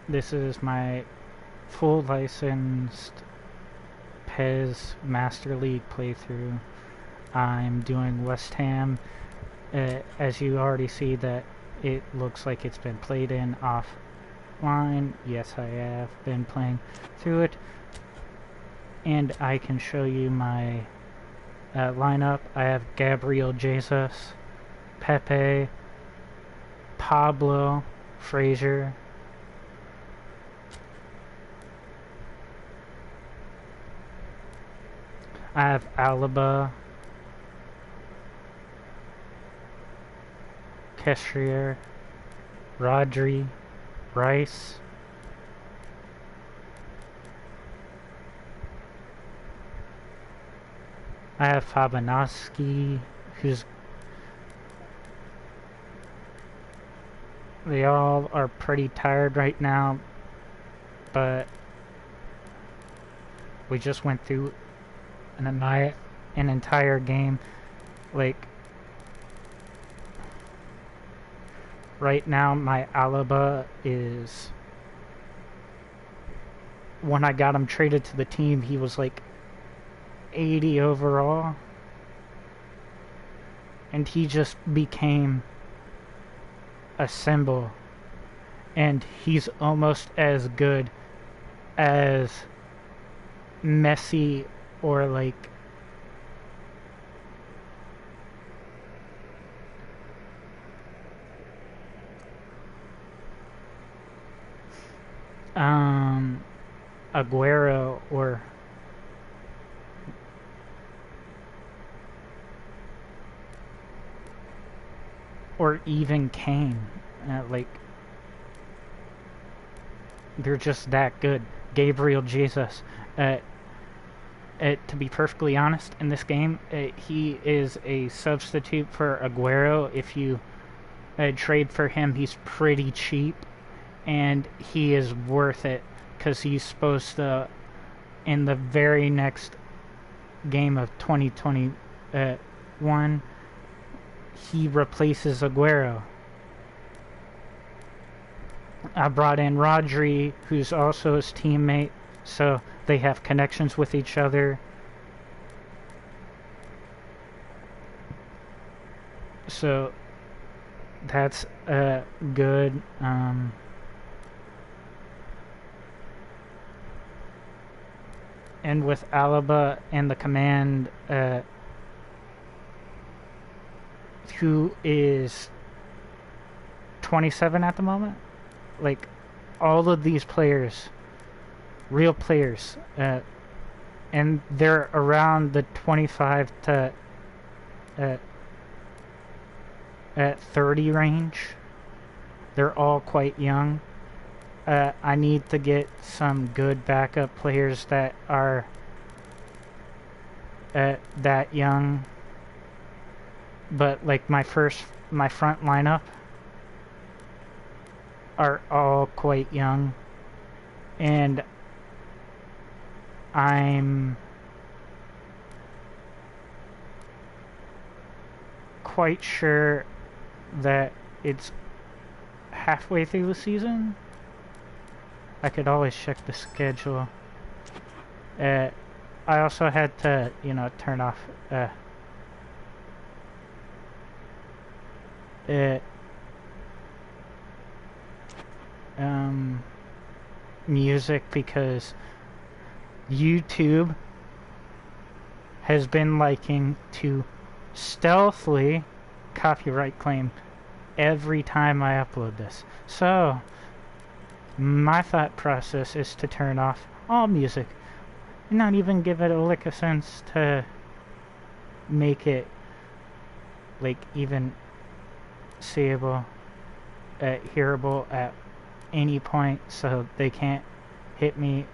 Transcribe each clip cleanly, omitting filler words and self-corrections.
This is my full licensed PES Master League playthrough. I'm doing West Ham. As you already see that it looks like it's been played in offline. Yes, I have been playing through it. And I can show you my lineup. I have Gabriel Jesus, Pepe, Pablo, Fraser, I have Alaba, Keshier, Rodri, Rice, I have Fabianski, who's... They all are pretty tired right now, but we just went through an entire game. Like, right now my Alaba is... When I got him traded to the team, he was like 80 overall, and he just became a symbol, and he's almost as good as Messi or like Aguero or even Kane. Like, they're just that good. Gabriel Jesus. To be perfectly honest, in this game, he is a substitute for Aguero. If you trade for him, he's pretty cheap, and he is worth it because he's supposed to, in the very next game of 2021, he replaces Aguero. I brought in Rodri, who's also his teammate, so they have connections with each other. So that's good. And with Alaba and the command, who is 27 at the moment, like, all of these players, real players, and they're around the 25 to 30 range. They're all quite young. I need to get some good backup players that are that young. But like my front lineup are all quite young, and I'm quite sure that it's halfway through the season. I could always check the schedule. I also had to, turn off music because YouTube has been liking to stealthily copyright claim every time I upload this. So my thought process is to turn off all music, not even give it a lick of sense to make it like even seeable, hearable at any point, so they can't hit me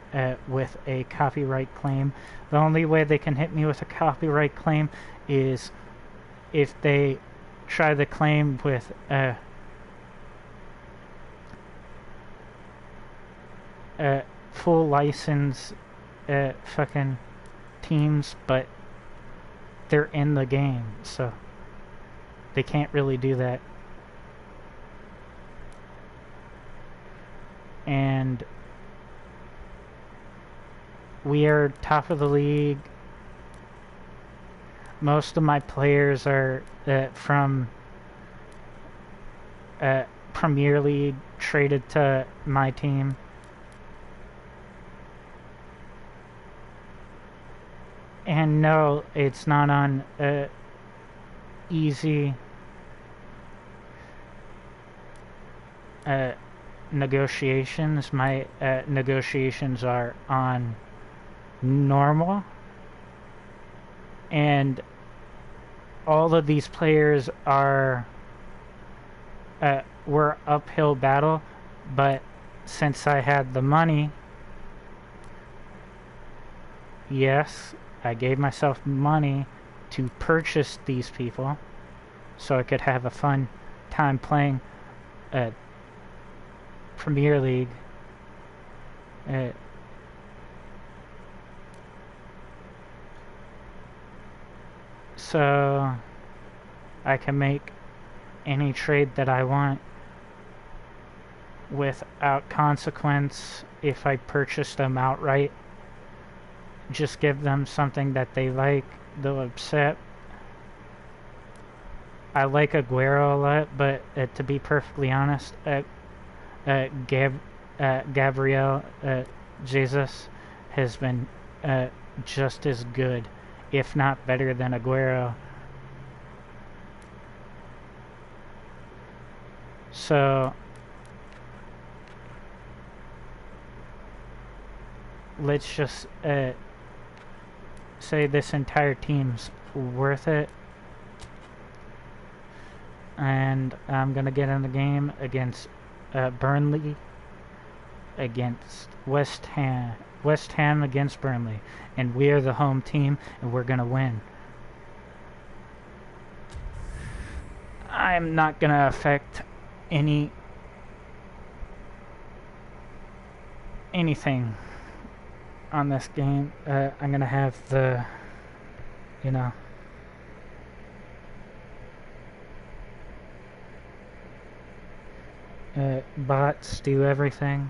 with a copyright claim. The only way they can hit me with a copyright claim is if they try the claim with full license fucking teams, but they're in the game, so they can't really do that. and we are top of the league. Most of my players are from Premier League traded to my team. And no, it's not on easy negotiations. My negotiations are on normal, and all of these players are were uphill battle, but since I had the money, yes, I gave myself money to purchase these people so I could have a fun time playing Premier League. So I can make any trade that I want without consequence if I purchase them outright. Just give them something that they like, they'll accept. I like Aguero a lot, but to be perfectly honest, Gabriel Jesus has been just as good, if not better than Aguero. So let's just say this entire team's worth it, and I'm gonna get in the game against Burnley, against West Ham against Burnley, and we are the home team, and we're gonna win. I'm not gonna affect anything on this game. I'm gonna have the, you know, bots do everything.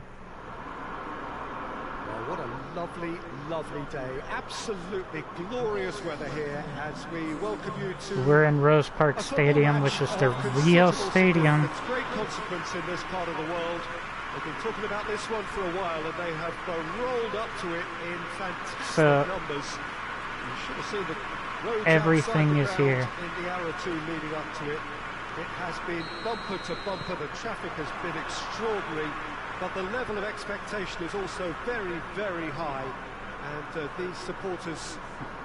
Well, what a lovely, lovely day. Absolutely glorious weather here as we welcome you to... We're in Rose Park Stadium, which is the real stadium. It's great consequence in this part of the world. They've been talking about this one for a while, and they have rolled up to it in fantastic numbers. You should have seen the roads everything is here. In the hour or two leading up to it. It has been bumper to bumper. The traffic has been extraordinary, but the level of expectation is also very, very high. And these supporters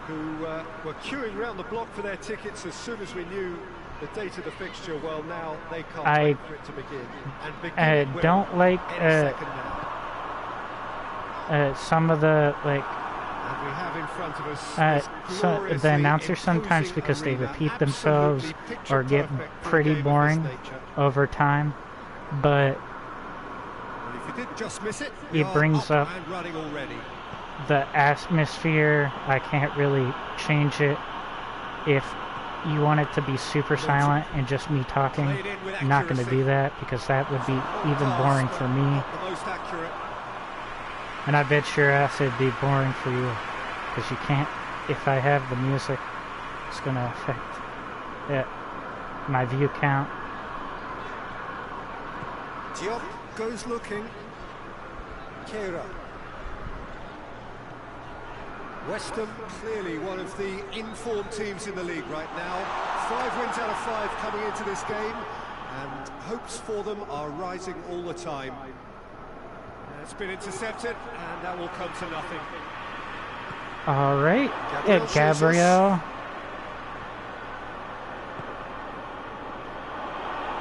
who were queuing around the block for their tickets as soon as we knew the date of the fixture, well, now they can't wait for it to begin. And don't like some of the and we have in front of us the announcers sometimes, because they repeat themselves or get pretty boring over time, but if you did just miss it, it brings up the atmosphere. I can't really change it. If you want it to be super silent and just me talking, I'm not going to do that, because that would be even boring for me. And I bet your ass it'd be boring for you, because you can't, if I have the music, it's going to affect my view count. Diop goes looking. Kehrer. West Ham, clearly one of the informed teams in the league right now. 5 wins out of 5 coming into this game, and hopes for them are rising all the time. It's been intercepted, and that will come to nothing. All right, Gabriel.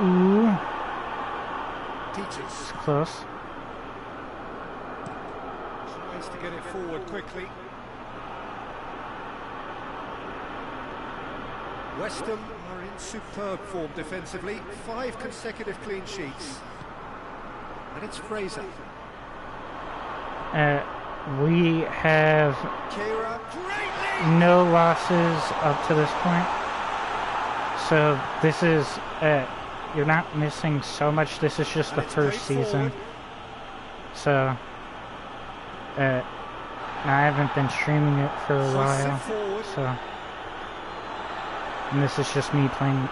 Ooh. Teaches. Close. Tries to get it forward quickly. West Ham are in superb form defensively. 5 consecutive clean sheets. And it's Fraser. We have no losses up to this point. So this is, you're not missing so much. This is just the first season. So, I haven't been streaming it for a while, so, and this is just me playing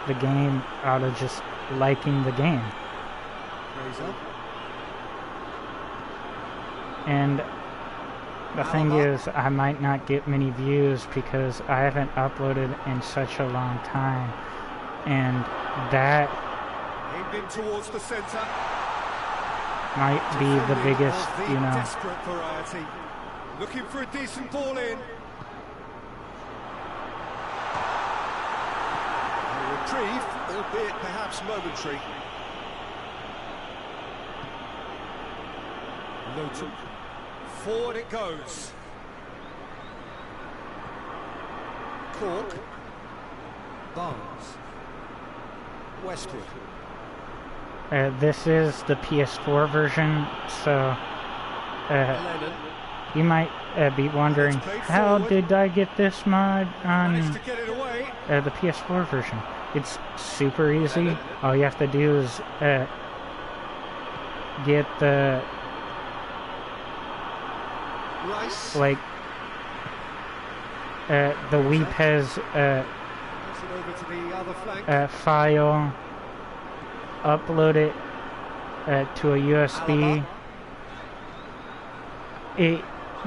the game out of just liking the game. And the thing is, I might not get many views because I haven't uploaded in such a long time, and that towards the center might be the biggest, you know. Desperate variety. Looking for a decent ball in. A reprieve, albeit perhaps momentary. Lowton. Forward it goes. Cork. Barnes. Westwood. This is the PS4 version, so you might be wondering, how did I get this mod on the PS4 version? It's super easy. All you have to do is get the like the WePez file, upload it to a USB.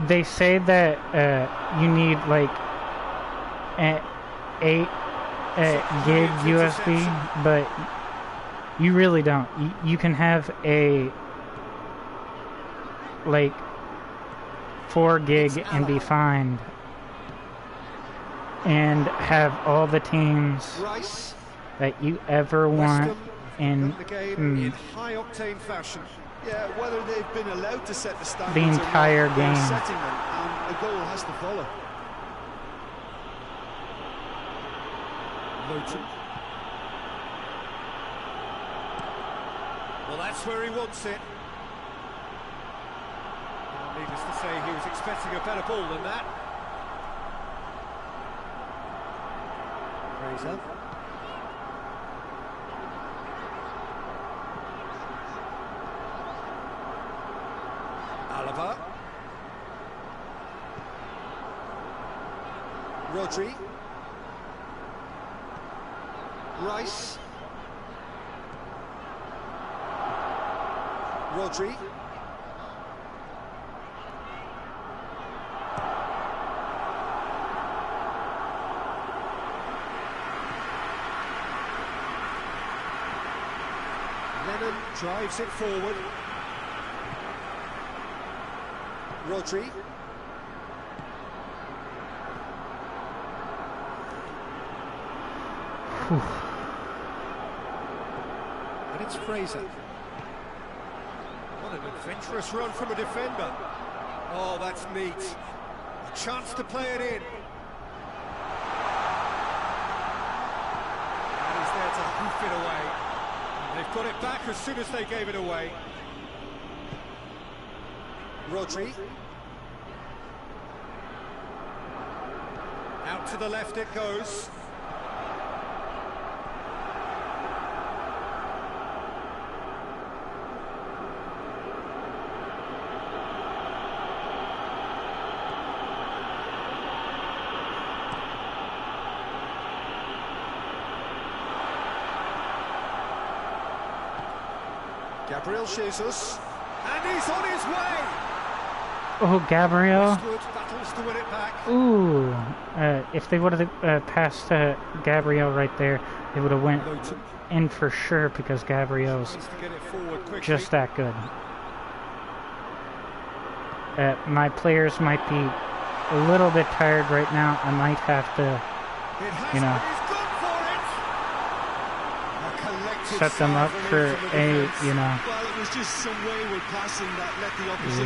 They say that you need like 8 gig USB, but you really don't. You can have a like 4 gig and be fine, and have all the teams that you ever want in high octane fashion. Yeah, whether they've been allowed to set the standards, the entire game. Setting them, and a goal has to follow. Lowton. Well, that's where he wants it. Needless to say, he was expecting a better ball than that. Fraser. Alaba. Rodri. Rice. Rodri. Lennon drives it forward. Rodri. And it's Fraser. What an adventurous run from a defender. Oh, that's neat. A chance to play it in. And he's there to hoof it away. And they've got it back as soon as they gave it away. Rodri. Out to the left it goes. Gabriel Jesus, and he's on his way. Oh, Gabriel. Westwood battles to win it back. Ooh, if they would have passed Gabriel right there, they would have went in for sure, because Gabriel's just that good. My players might be a little bit tired right now. I might have to, you know, set them up for a, you know,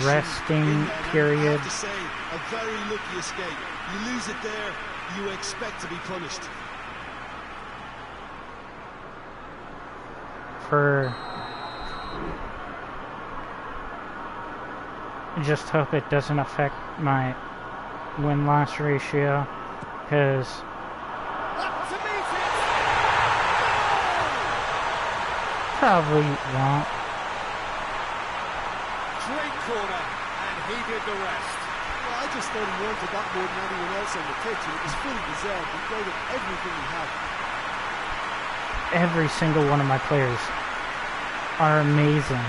resting period. I have to say, a very lucky escape. You lose it there, you expect to be punished. I just hope it doesn't affect my win-loss ratio, because probably won't. great corner, and he did the rest. Well, I just thought he wanted that more than anyone else on the pitch, and it was fully deserved. He gave it everything he had. Every single one of my players are amazing.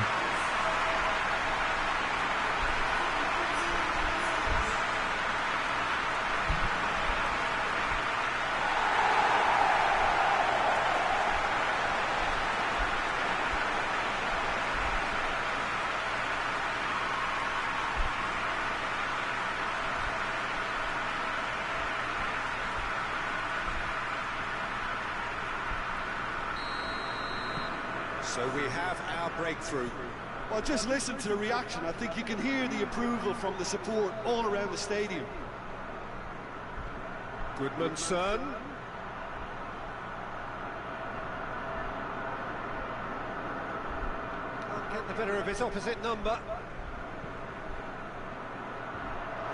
So we have our breakthrough. Well, just listen to the reaction. I think you can hear the approval from the support all around the stadium. Goodmanson. Can't get the better of his opposite number.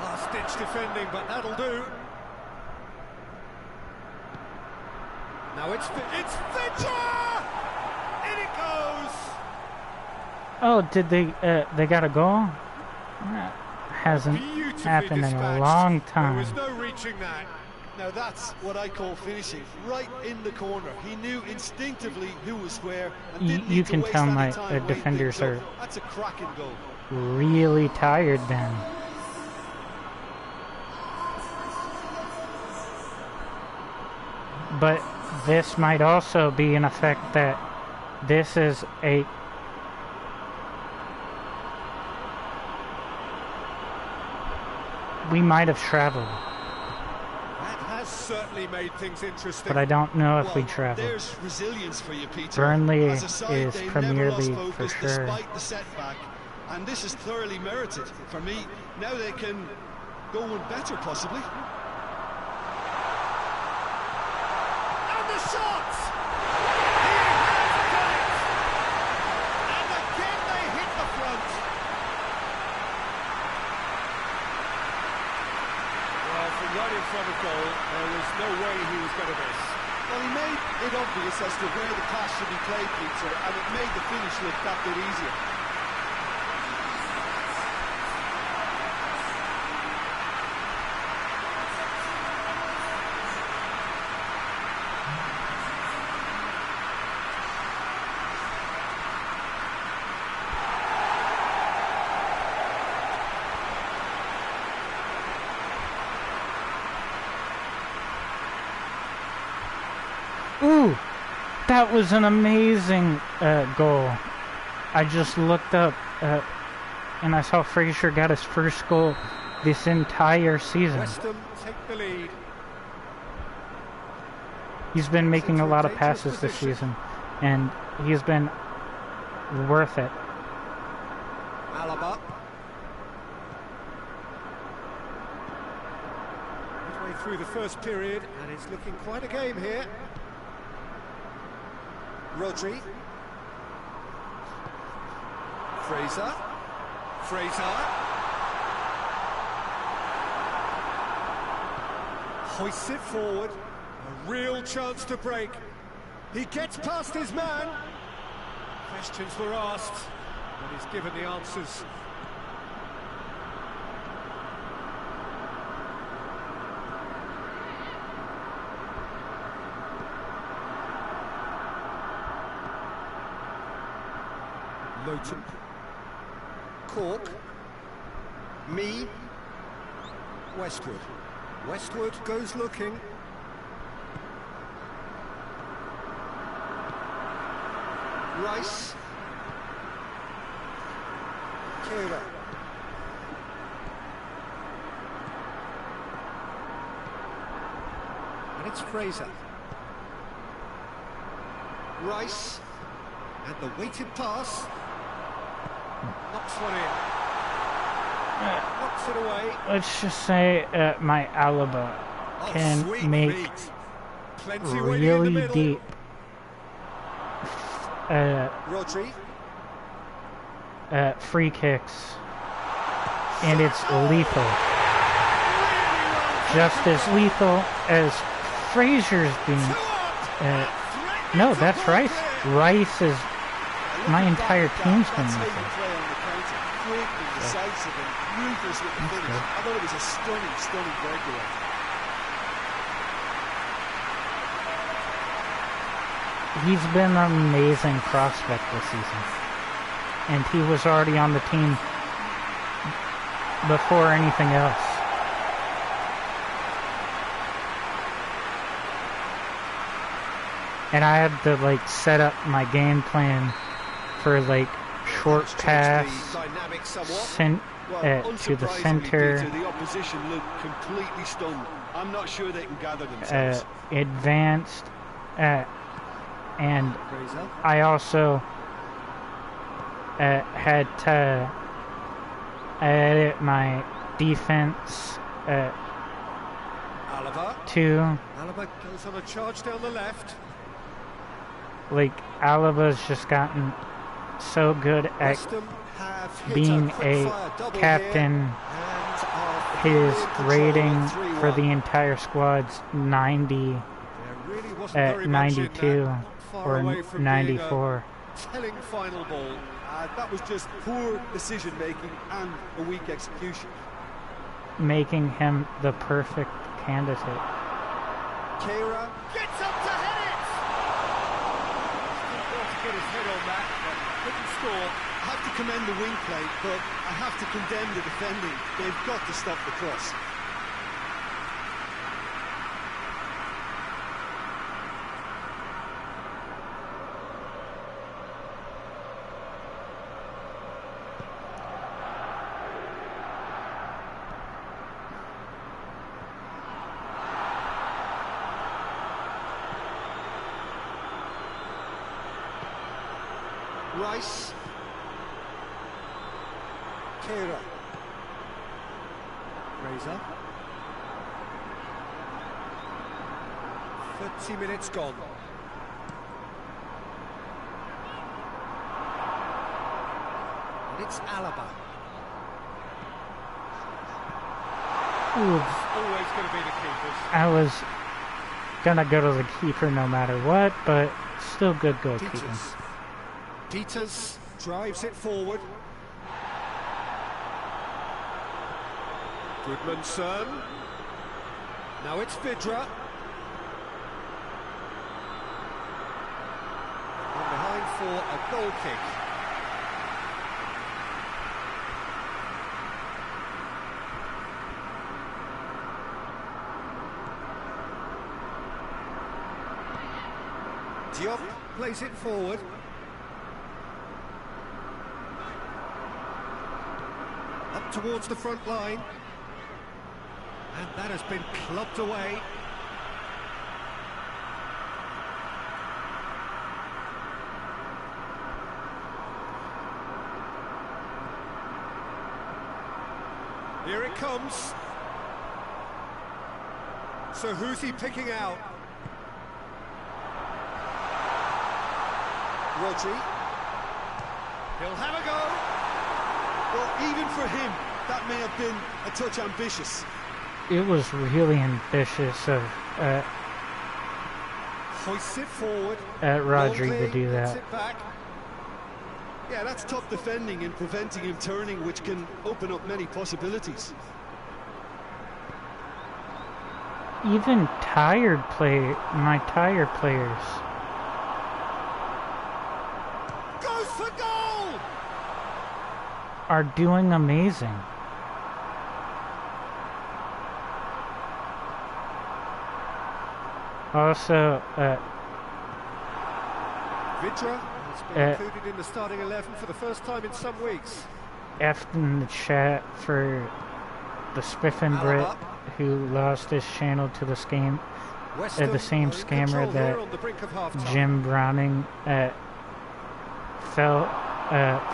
Last-ditch defending, but that'll do. Now it's Fitcher! In it goes! Oh, did they got a goal? That hasn't happened in a long time. There was no reaching that. Now that's what I call finishing, right in the corner. He knew instinctively who was where, and didn't You need to can waste tell any my time waiting defenders things are up. That's a cracking goal. really tired then. But this might also be an effect that this is a we might have traveled, That has certainly made things interesting. but I don't know if we Well, traveled. there's resilience for you, Peter. Burnley As a side, is they Premier never lost League for focus sure. despite the setback, and this is thoroughly merited. For me, now they can go one better, possibly. And the shot! He has done it! And again they hit the front. Well, from right in front of goal, there was no way he was going to miss. Well, he made it obvious as to where the pass should be played, Peter, and it made the finish look that bit easier. Ooh, that was an amazing goal. I just looked up and I saw Fraser got his first goal this entire season. West Ham take the lead. He's been making a lot of passes this season, and he's been worth it. Alaba. Midway through the first period, and it's looking quite a game here. Rodri. Fraser. Hoists it forward. A real chance to break. He gets past his man. Questions were asked, and he's given the answers. Lowton. Cork. Me. Westwood. Westwood goes looking. Rice. Kira. And it's Fraser. Rice. And the weighted pass. Knocks one in. Knocks it away. Let's just say my Alaba Oh, can sweet make feet. Plenty waiting in the really middle. deep Rodri. free kicks, and it's lethal. Just as lethal as Fraser's being. No, that's Rice. Rice is. My entire team's been That's how you lethal. play on the counter. quick and decisive and ruthless with the finish. I thought it was a stunning, stunning breakaway. He's been an amazing prospect this season. And he was already on the team before anything else. And I had to like set up my game plan for like short pass to the center, Peter, the opposition looked completely stunned. I'm not sure they can gather themselves. advanced, and I also had to edit my defense Alaba. too. Alaba goes on a charge down the left. Like, Alaba's just gotten so good at West Ham have hit being quick a fire double captain. here and are His in control rating at 3-1. for the entire squad's 90 There really wasn't at very much in 92 that. Far or away from 94, being a telling final ball. That was just poor decision-making and a weak execution. making him the perfect candidate. Keira gets up to head it! Still got to get his head on that, but couldn't score. I have to commend the wing play, but I have to condemn the defending. They've got to stop the cross. Rice. Keira. Razor. 30 minutes gone. And it's Alaba. Ooh, Always going to be the keepers. I was gonna go to the keeper no matter what, but still good goalkeeping. Peters. Peters drives it forward. Goodmanson. Now it's Vidra. And behind for a goal kick. Diop plays it forward. Up towards the front line. And that has been clubbed away. Here it comes. So who's he picking out? Rodri. He'll have a go. Well, even for him, that may have been a touch ambitious. It was really ambitious of Hoists it forward. Rodri to Rodri do gets that. it back. Yeah, that's tough defending and preventing him turning, which can open up many possibilities. Even my tired players Goes for goal! are doing amazing. Also, Vidra has been included in the starting 11 for the first time in some weeks. F in the chat for the Spiffin Brit Alaba. who lost his channel to the scam, West the Ham same are in scammer control that here on the brink of half-time. Jim Browning fell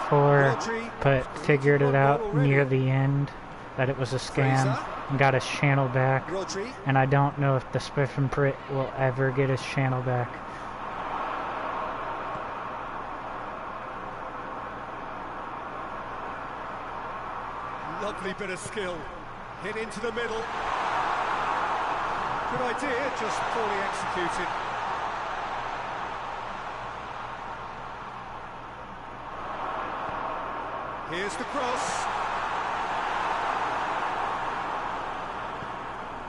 for, Rodri but figured it out already. near the end that it was a scam Fraser. and got his channel back. Rodri. And I don't know if the Spiffin Brit will ever get his channel back. Lovely bit of skill. Hit into the middle. Good idea, just poorly executed. Here's the cross.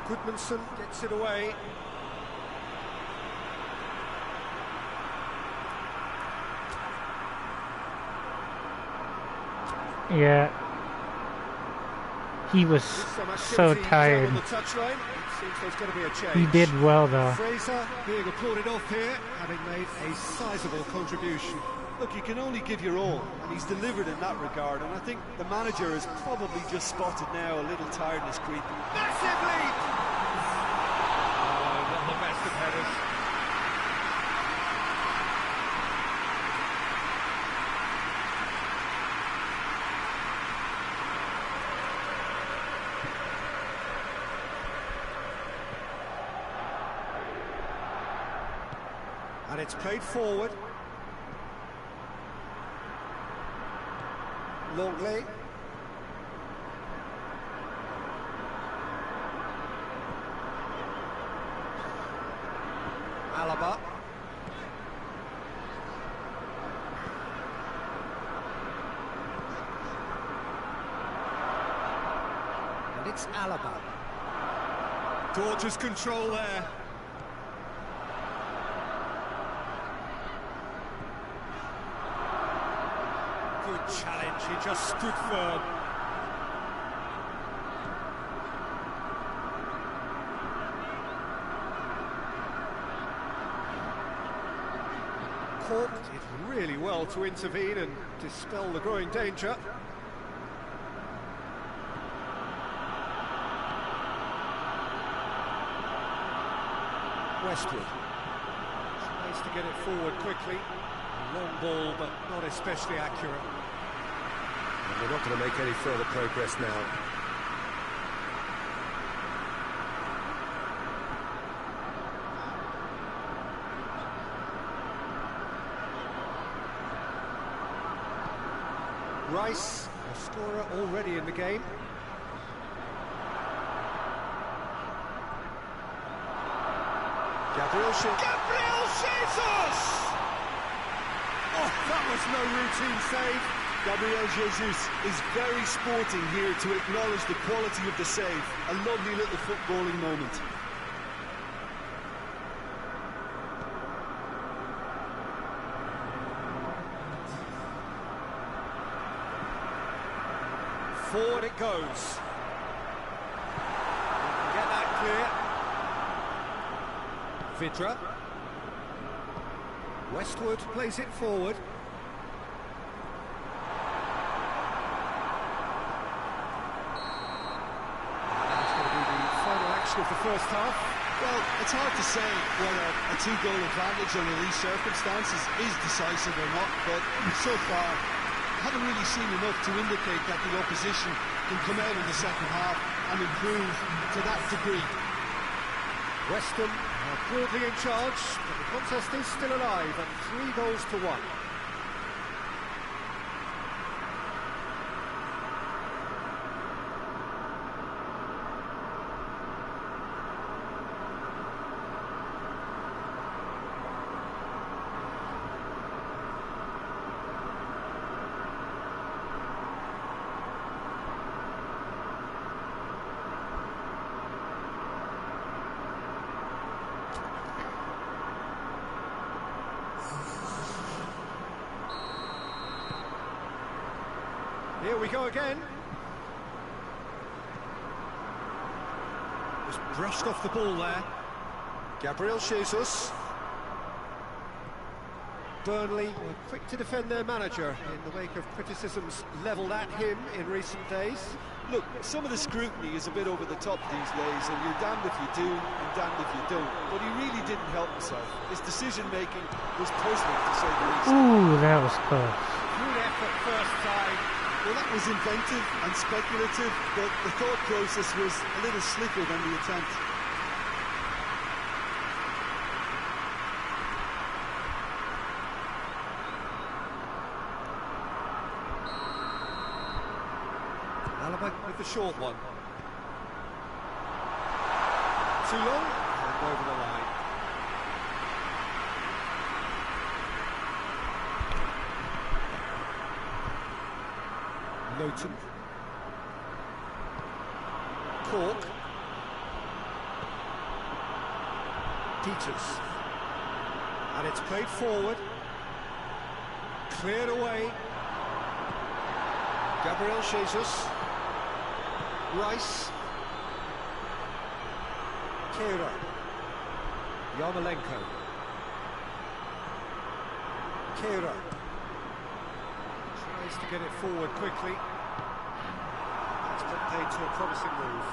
Goodmanson gets it away. Yeah. He was so tired. On the touchline. It seems there's going to be a change. He did well though. Fraser being applauded off here, having made a sizable contribution. Look, you can only give your all, and he's delivered in that regard, and I think the manager has probably just spotted now a little tiredness creeping. Massive lead! Oh, not the best of headers. And it's played forward. Longley. Alaba. And it's Alaba. Gorgeous control there. Good challenge, he just stood firm. Cork did really well to intervene and dispel the growing danger. Westwood tries to get it forward quickly. A long ball, but not especially accurate. And we're not going to make any further progress now. Rice, a scorer already in the game. Gabriel Jesus! Oh, that was no routine save. Gabriel Jesus is very sporting here to acknowledge the quality of the save. A lovely little footballing moment. Forward it goes. Get that clear. Vidra. Westwood plays it forward. That's going to be the final action of the first half. Well, it's hard to say whether a two-goal advantage under these circumstances is decisive or not, but so far, I haven't really seen enough to indicate that the opposition can come out in the second half and improve to that degree. West Ham are broadly in charge, but the contest is still alive at 3-1. Here we go again. Just brushed off the ball there. Gabriel Jesus. Burnley were quick to defend their manager in the wake of criticisms levelled at him in recent days. Look, some of the scrutiny is a bit over the top these days, and you're damned if you do and damned if you don't. But he really didn't help himself. His decision-making was puzzling, to say the least. Ooh, that was close. Good effort first time. Well, that was inventive and speculative, but the thought process was a little slicker than the attempt. Alaba with the short one. Too long and over the line. Loughton. Cork. Peters. And it's played forward. Cleared away. Gabriel Jesus. Rice. Kehrer. Yarmolenko. Kehrer. Tries to get it forward quickly. That's been played to a promising move.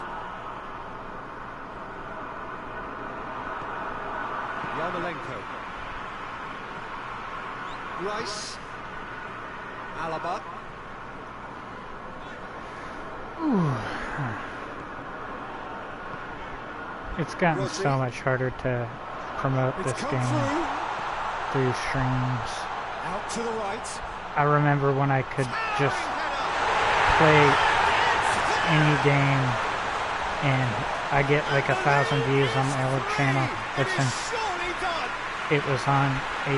Yarmolenko. Rice. Alaba. It's gotten Rodri. so much harder to promote It's this come game through streams. Out to the right. I remember when I could just play any game and I get like 1,000 views on my old channel. But since Surely done. it was on a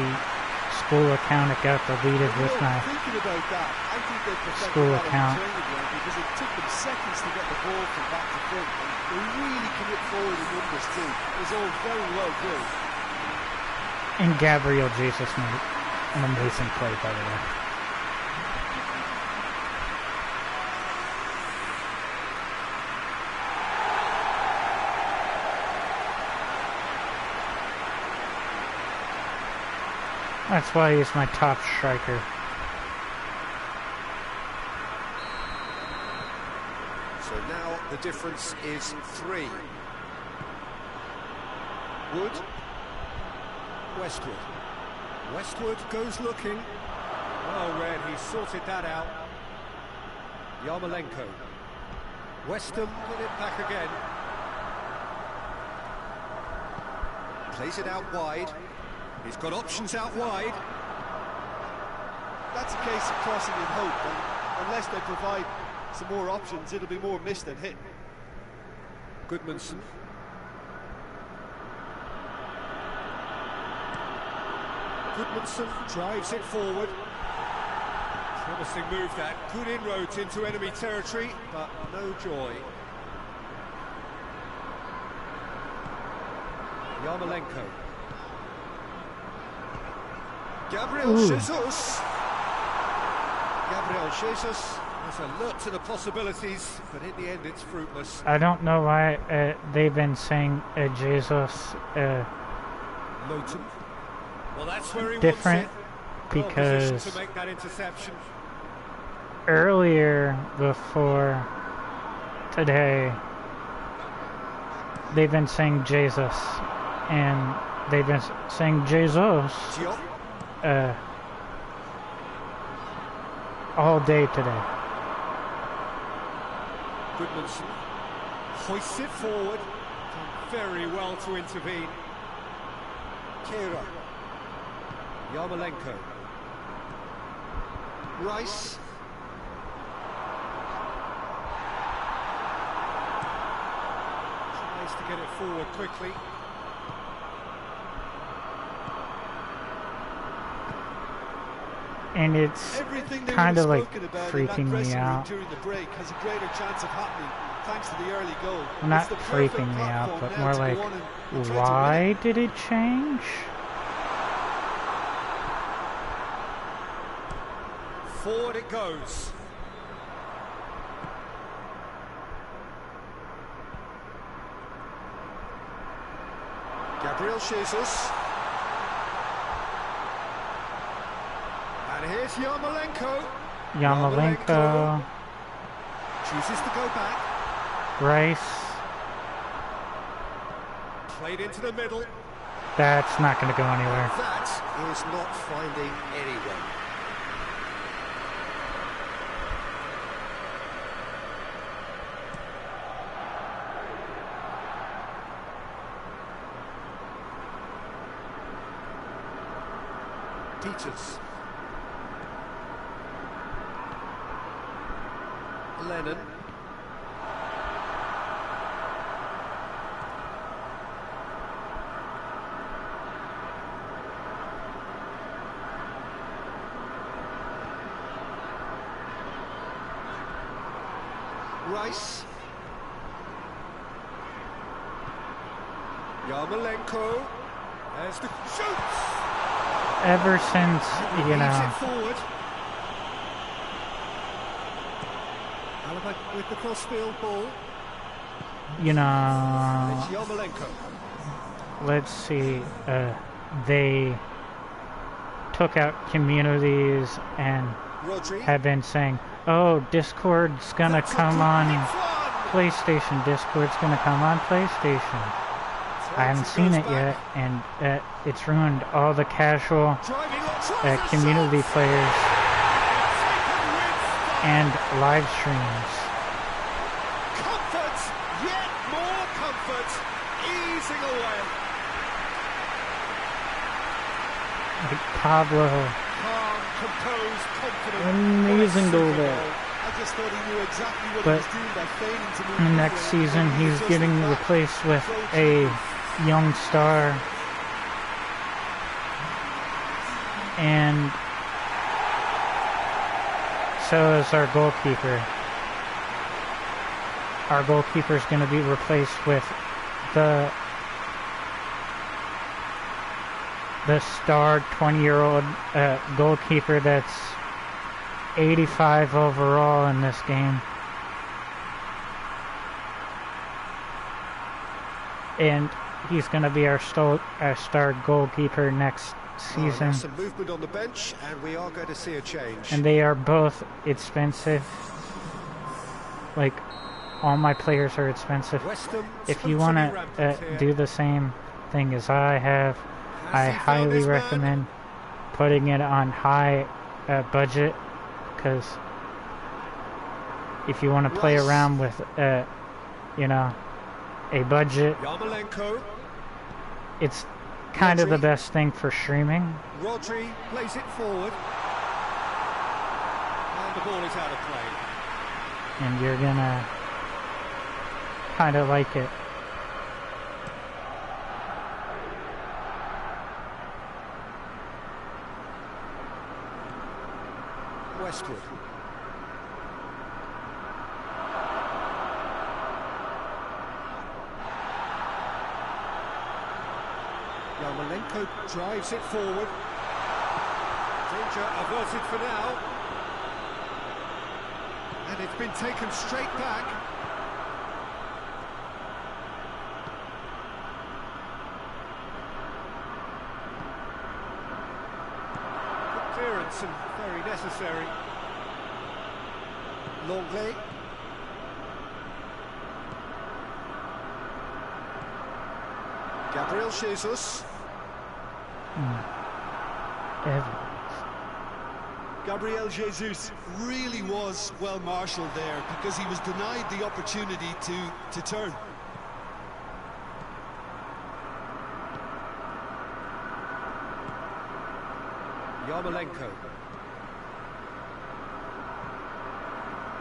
school account, it got deleted with my Thinking about that, I think they perfected school that on the account. training ground because it took them seconds to get the ball from back to front. And they really commit forward in numbers too. It was all very well drilled. And Gabriel Jesus made an amazing play, by the way. That's why he's my top striker. So now the difference is 3. Wood. Westwood. Westwood goes looking. Well read, he sorted that out. Yarmolenko. Westham get it back again. Plays it out wide. He's got options out wide. That's a case of crossing in hope, and unless they provide some more options, it'll be more missed than hit. Goodmanson. Goodmanson drives it forward. Promising move that. Good inroads into enemy territory, but no joy. Yarmolenko. Gabriel Jesus. Gabriel Jesus is alert to the possibilities, but in the end it's fruitless. I don't know why they've been saying Jesus Loughton. Well, that's where he different wants it. because Well positioned to make that interception. earlier before today they've been saying Jesus and they've been saying Jesus Diop. all day today. Goodmanson hoists it forward. Done very well to intervene. Kehrer. Yarmolenko. Rice. Tries to get it forward quickly. And it's Everything they kind of would like have spoken about freaking in that me dressing room out. during the break has a greater chance of happening thanks to the early goal. Well, not It's the perfect freaking me out, platform but now more to go like, on and try to win why it. did it change? Forward it goes. Gabriel Jesus. And here's Yarmolenko. Yarmolenko, Chooses to go back. Rice. Played into the middle. That's not going to go anywhere. That is not finding anyone. Peters. Lennon. Rice. Yarmolenko. There's the shoots. Ever since, you Leads know, it forward. Alaba with the crossfield ball. you know, It's Yarmolenko. let's see, they took out communities and Rodri. have been saying, oh, Discord's gonna That's a come on brilliant run. PlayStation, Discord's gonna come on PlayStation. I haven't seen it yet, and it's ruined all the casual Driving on, tries a community shot. players Taken with style. and live streams. Comfort, yet more comfort, easing away. Like Pablo, Calm, composed, confident. amazing What a goal super there. goal. I just thought he knew exactly what But he was doing by failing to move. In the next quickly. season, He he's just getting back. replaced with a young star, and so is our goalkeeper. Our goalkeeper is going to be replaced with the star 20-year-old goalkeeper that's 85 overall in this game. And he's going to be our star goalkeeper next Oh, season. there's some movement on the bench, and we are going to see a change. And they are both expensive. Like, all my players are expensive. West Ham If you totally want to rampant here. do the same thing as I have, Has I he found highly his man? recommend putting it on high budget, because if you want to play Rice. around with, you know, a budget, Yarmolenko. it's kind of the Rodri. best thing for streaming. Rodri plays it forward. And the ball is out of play. And you're gonna kind of like it. Westwood. Yarmolenko drives it forward. Danger averted for now. And it's been taken straight back. Good clearance and very necessary. Longley. Gabriel Jesus. Evans. Gabriel Jesus really was well marshalled there because he was denied the opportunity to turn. Yarmolenko.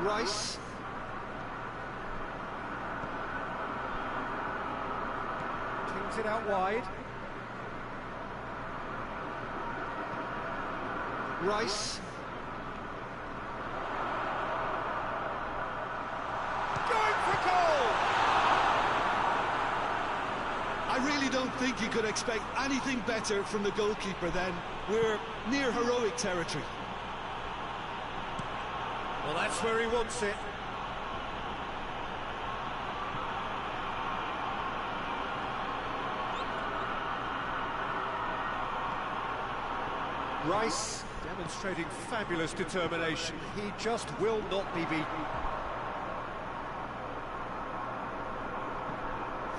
Rice. Kings it out wide. Rice. Going for goal! I really don't think you could expect anything better from the goalkeeper then. We're near heroic territory. Well, that's where he wants it. Rice demonstrating fabulous determination. He just will not be beaten.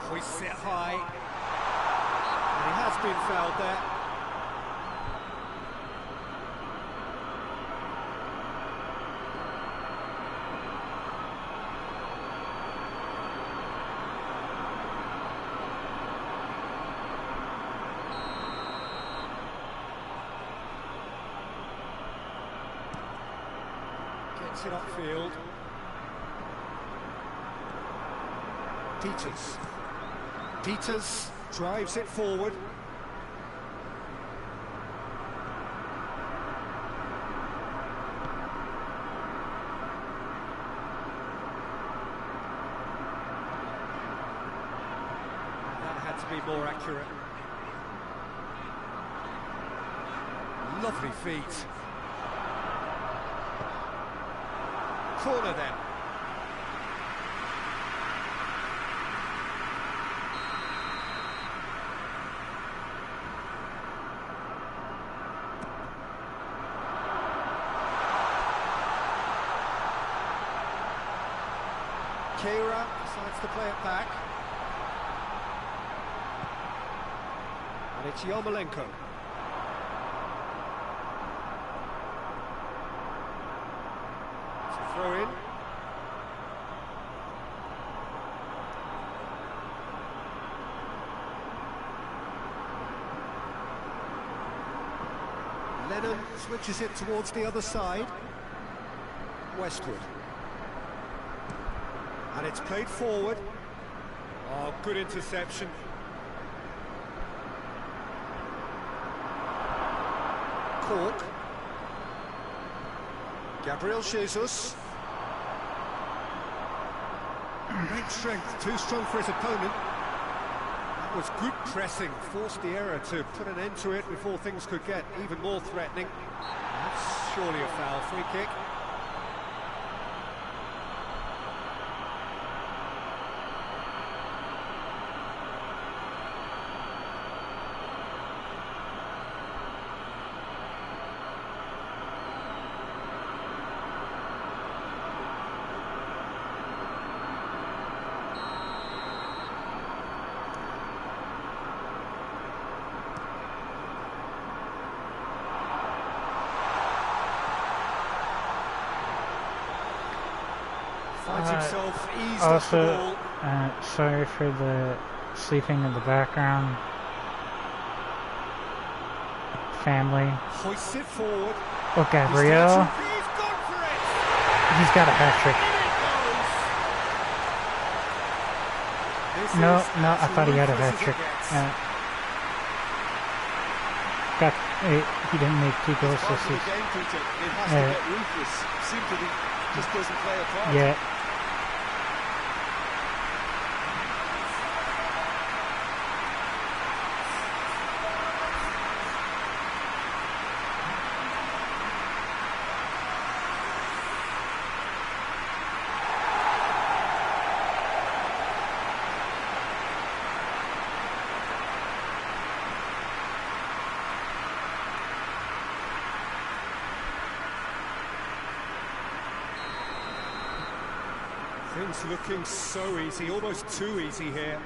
Hoists it high. And he has been fouled there. Gets it upfield. Peters. Peters drives it forward. to be more accurate. Lovely feet. Corner then. Kira decides to play it back. And it's Yarmolenko. It's a throw in. Lennon switches it towards the other side. Westwood. And it's played forward. Oh, good interception. Cork. Gabriel Jesus. Great strength, too strong for his opponent. That was good pressing, forced the error to put an end to it before things could get even more threatening. That's surely a foul. Free kick. Finds himself eased also, off the ball. sorry for the sleeping in the background. Family. Hoists it forward. Oh, Gabriel. He's gone for it. He's got a hat trick. This No, is no, I as thought he had a ruthless hat as it trick. gets. He didn't make 2 goals Part this of the season. game, Peter. It has to get ruthless. Simply just doesn't play a part. Yeah. Things looking so easy, almost too easy here.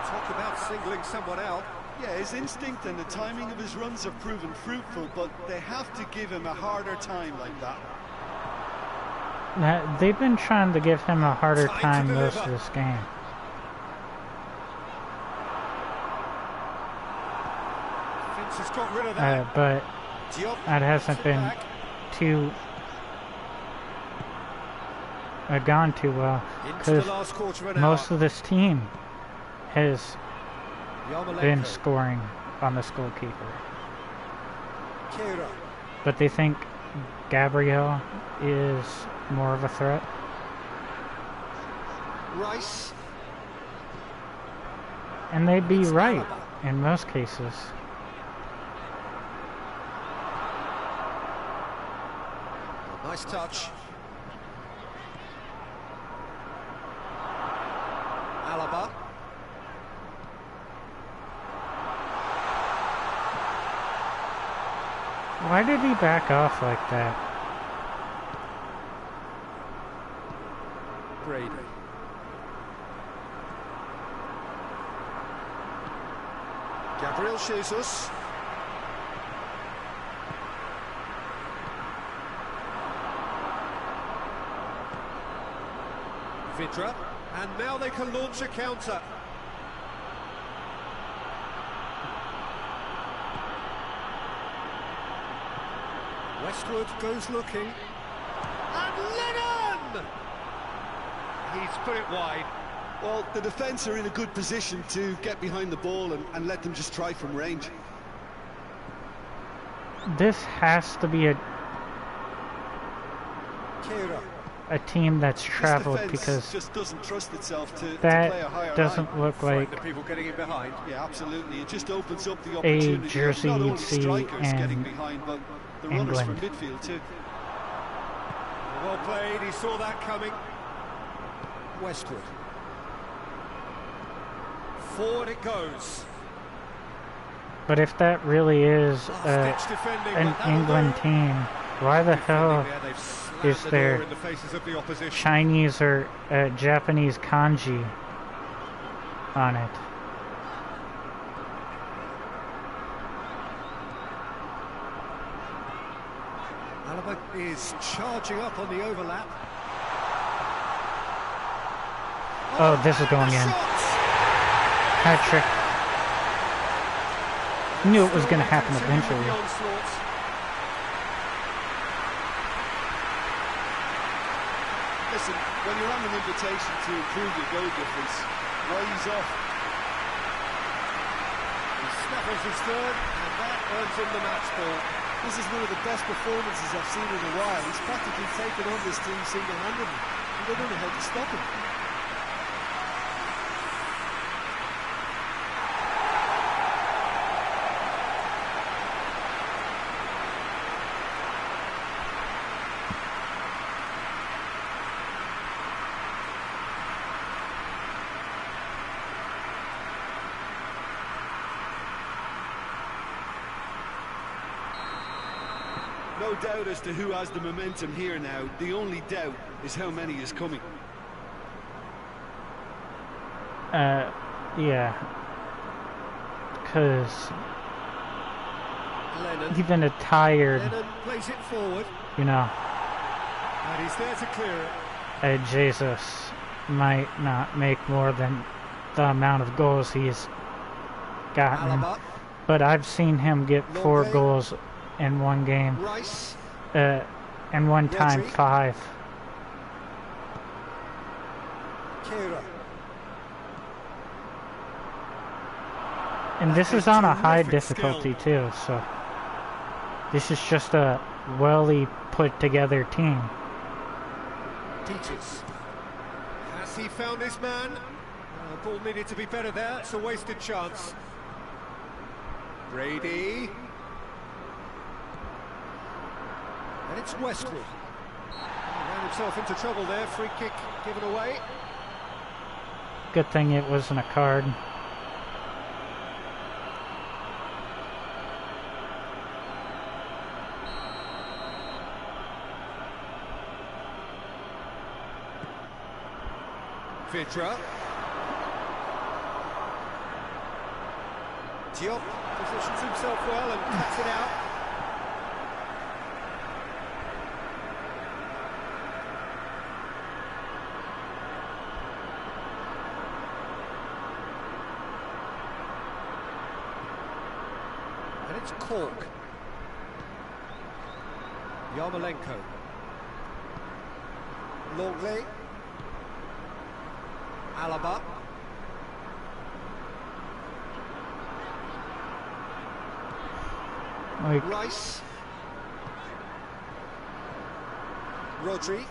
Talk about singling someone out. Yeah, his instinct and the timing of his runs have proven fruitful, but they have to give him a harder time like that. They've been trying to give him a harder Time to time most deliver. of this game. Vince has got rid of that. But Diop that hasn't puts it been back. too gone too well, Into the because last quarter of an most hour. of this team has been Yarmolenko. scoring on this goalkeeper. Kira. But they think Gabriel is more of a threat. Rice. And they'd be It's right Alaba. in most cases. Nice touch. Alaba. Why did he back off like that? Brady. Gabriel Jesus. Vidra. And now they can launch a counter. Westwood goes looking. And Lennon! He's put it wide. Well, the defence are in a good position to get behind the ball and let them just try from range. This has to be a... Kira. a team that's This traveled defence because just doesn't trust itself to that play a higher doesn't line. look like The people getting in behind. Yeah, absolutely. It just opens up the a opportunity jersey of not you'd only see strikers getting in behind, but the runners from England. midfield too. Well played, he saw that coming. Westwood. Forward it goes. But if that really is Last-ditch defending, an but that'll England do. team, why the hell Defending there, they've slammed is the there door in the faces of the opposition. Chinese or Japanese kanji on it? Alaba is charging up on the overlap. Oh, this is going in. Hat trick. Knew it was going to happen eventually. Listen, when you're on an invitation to improve your goal difference, why ease off? He snaffles his third, and that earns him the match ball. This is one of the best performances I've seen in a while. He's practically taken on this team single-handedly, and they don't know how to stop him. No doubt as to who has the momentum here now. The only doubt is how many is coming. Yeah. Because Lennon. even a tired, Lennon plays it forward, you know, and he's there to clear it. Jesus might not make more than the amount of goals he's gotten. Alaba, But I've seen him get 4 Longay. goals in one game. Rice, And one time Rodri. 5. Kehrer. And this That is is on a high terrific difficulty skill. too, so this is just a well put together team. Teachers. Has he found his man? Ball needed to be better there. It's a wasted chance. Brady. And it's Westwood. He ran himself into trouble there. Free kick given away. Good thing it wasn't a card. Vitra. Diop positions himself well and cuts it out. And it's Cork. Yarmolenko. Longley. Alaba. Like, Rice. Rodri.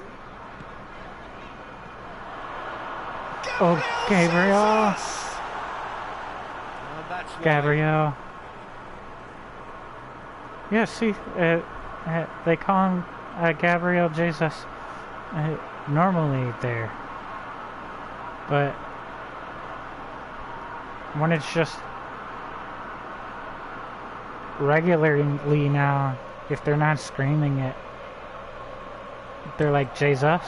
oh, Gabriel. Jesus! And that's why. Gabriel. Yeah, see, they call him Gabriel Jesus normally there. But when it's just regularly now, if they're not screaming it, they're like Jesus.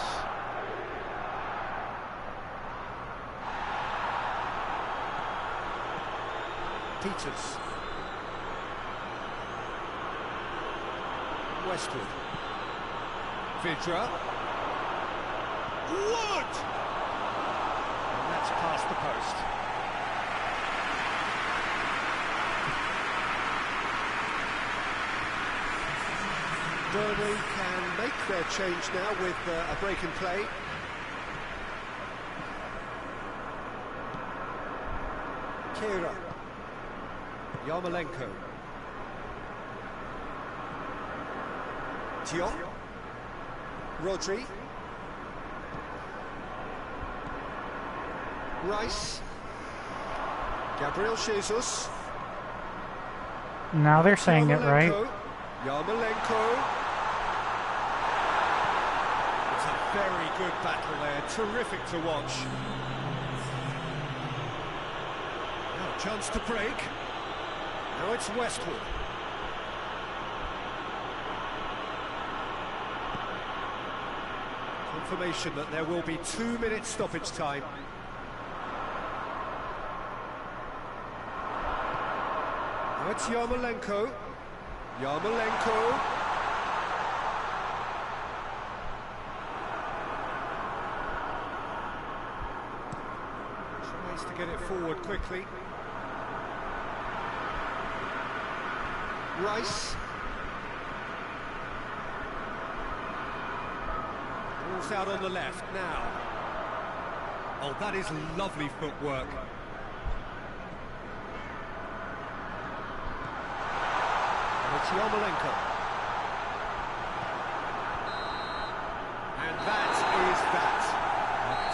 Peters. Westwood. Vitra. Wood! And that's past the post. Burnley can make their change now with a break in play. Kehrer. Yarmolenko. Diop. Rodri. Rice. Gabriel Jesus. Now they're saying it right. Yarmolenko. It's a very good battle there, terrific to watch. Now a chance to break. Now it's Westwood. Confirmation that there will be 2 minutes stoppage time. Now it's Yarmolenko. Yarmolenko. Tries to get it forward quickly. Rice. Ball's out on the left now. Oh, that is lovely footwork. It's Yarmolenko. And that is that.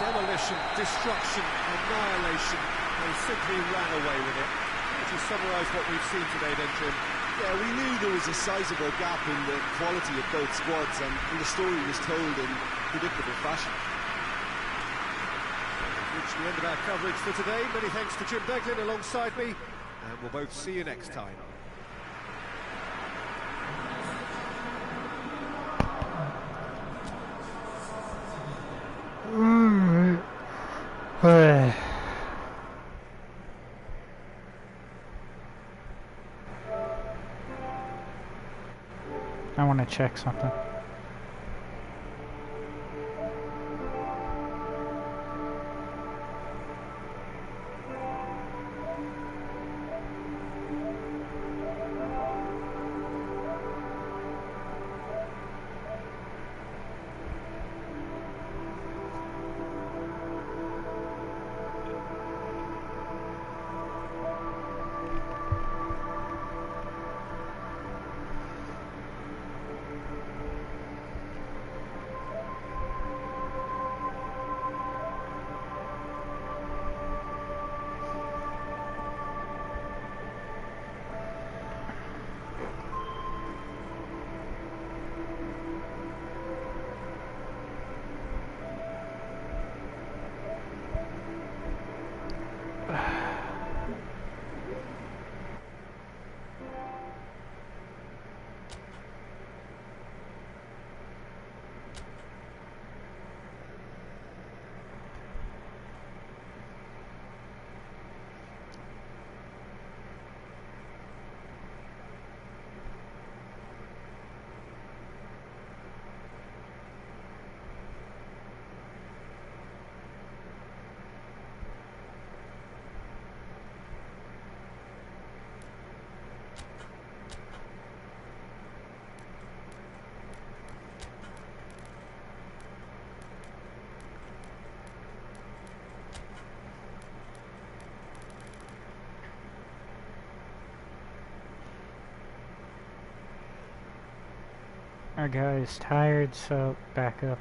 Demolition, destruction, annihilation. They simply ran away with it. Would you summarise what we've seen today then, Jim? Yeah, we knew there was a sizable gap in the quality of both squads, and the story was told in predictable fashion. We've reached the end of our coverage for today. Many thanks to Jim Beglin alongside me, and we'll both see you next time. I want to check something. Our guy's tired, so back up.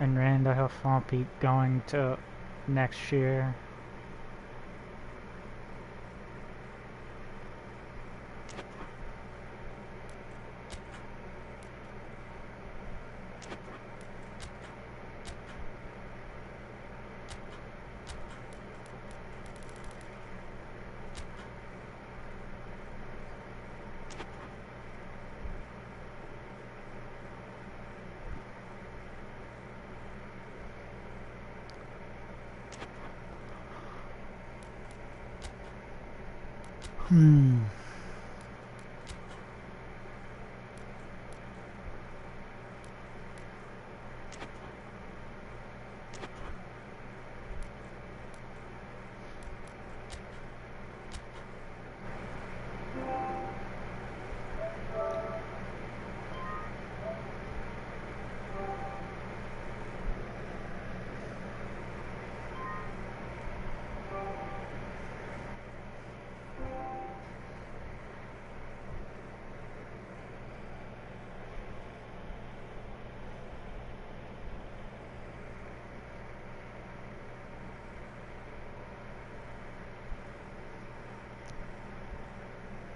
And Randolph won't be going to next year.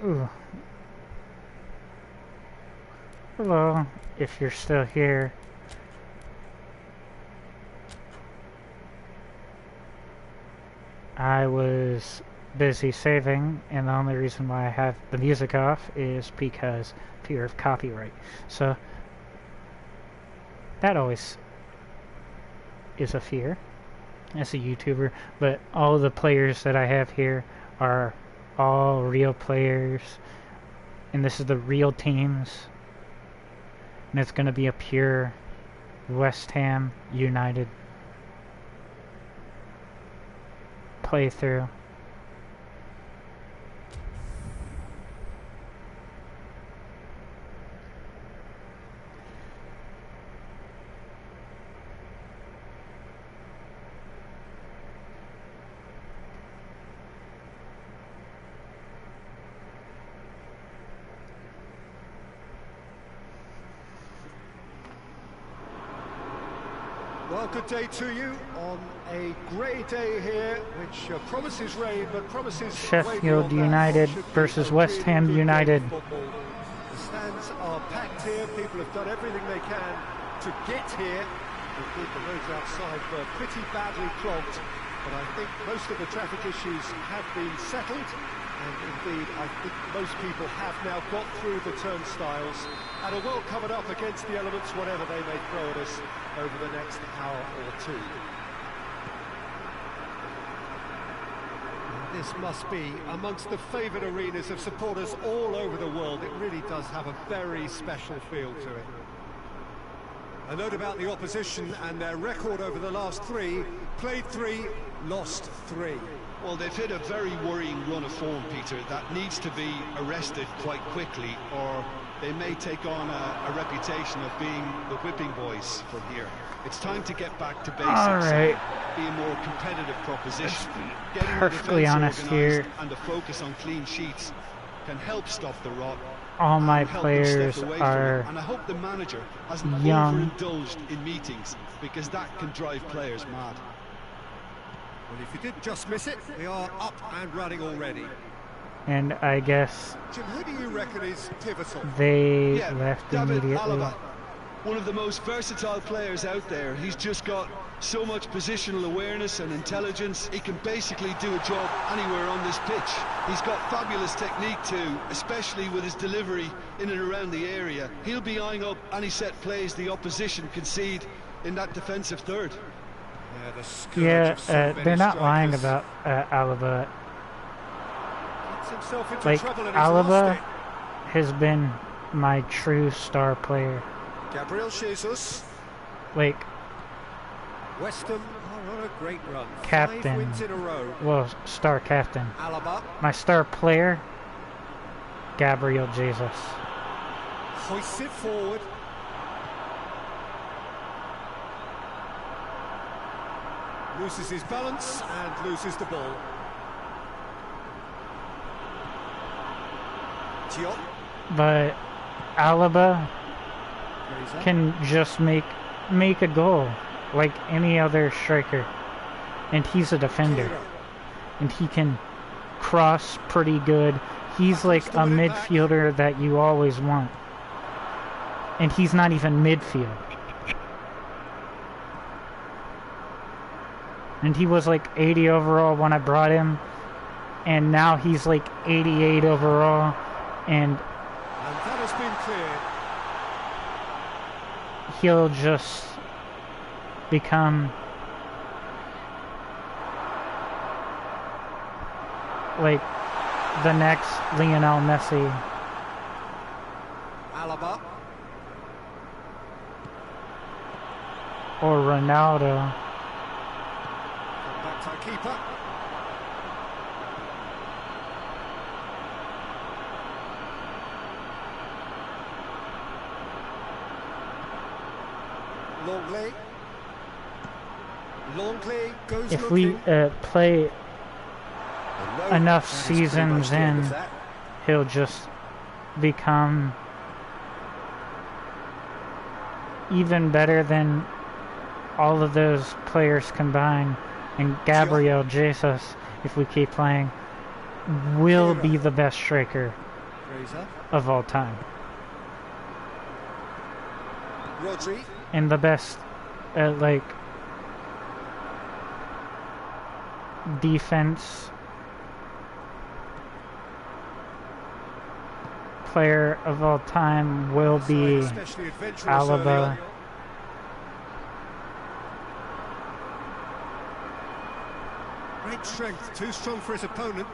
Ooh. Hello, if you're still here. I was busy saving, and the only reason why I have the music off is because fear of copyright. So that always is a fear as a YouTuber, but all the players that I have here are all real players, and this is the real teams, and it's going to be a pure West Ham United playthrough. Well, good day to you on a grey day here, which promises rain, but promises Sheffield United versus West Ham United. The stands are packed here. People have done everything they can to get here. Indeed, the roads outside were pretty badly clogged, but I think most of the traffic issues have been settled. And indeed, I think most people have now got through the turnstiles and are well covered up against the elements, whatever they may throw at us over the next hour or two. And this must be amongst the favoured arenas of supporters all over the world. It really does have a very special feel to it. A note about the opposition and their record over the last three: played 3, lost 3. Well, they've hit a very worrying run of form, Peter, that needs to be arrested quite quickly, or they may take on a reputation of being the whipping boys from here. It's time to get back to basics. All right. Be a more competitive proposition. Getting Perfectly the honest here. and a focus on clean sheets can help stop the rot. All my and help them step players away from are it. And I hope the manager hasn't young. overindulged in meetings, because that can drive players mad. Well, if you did just miss it, we are up and running already. And I guess Jim, who do you reckon is pivotal? they Yeah, left David immediately. Alaba, one of the most versatile players out there. He's just got so much positional awareness and intelligence. He can basically do a job anywhere on this pitch. He's got fabulous technique too, especially with his delivery in and around the area. He'll be eyeing up any set plays the opposition concede in that defensive third. Yeah, the scourge Yeah, of so many they're not lying strikers. about Alaba. Gets himself into Like, trouble and he's lost Alaba it. has been my true star player. Gabriel Jesus. Like, West Ham are on a great run. 5 Captain. wins in a row. well, star captain. Alaba My star player, Gabriel Jesus. hoists it forward. Loses his balance and loses the ball. Diop. But Alaba Fraser. can just make a goal like any other striker, and he's a defender, Kira. and he can cross pretty good. He's like a midfielder that you always want, and he's not even midfield. And he was like 80 overall when I brought him, and now he's like 88 overall, and And that has been cleared. he'll just become like the next Lionel Messi. Alaba. Or Ronaldo. Back to the keeper. Longley goes If we looking. play And no, enough that is pretty much seasons the end in, of that. he'll just become even better than all of those players combined. And Gabriel Jesus, if we keep playing, will be the best striker Fraser. of all time. Rodri. And the best, defense player of all time will be Especially adventurous early Alaba. on. Great strength, too strong for his opponent.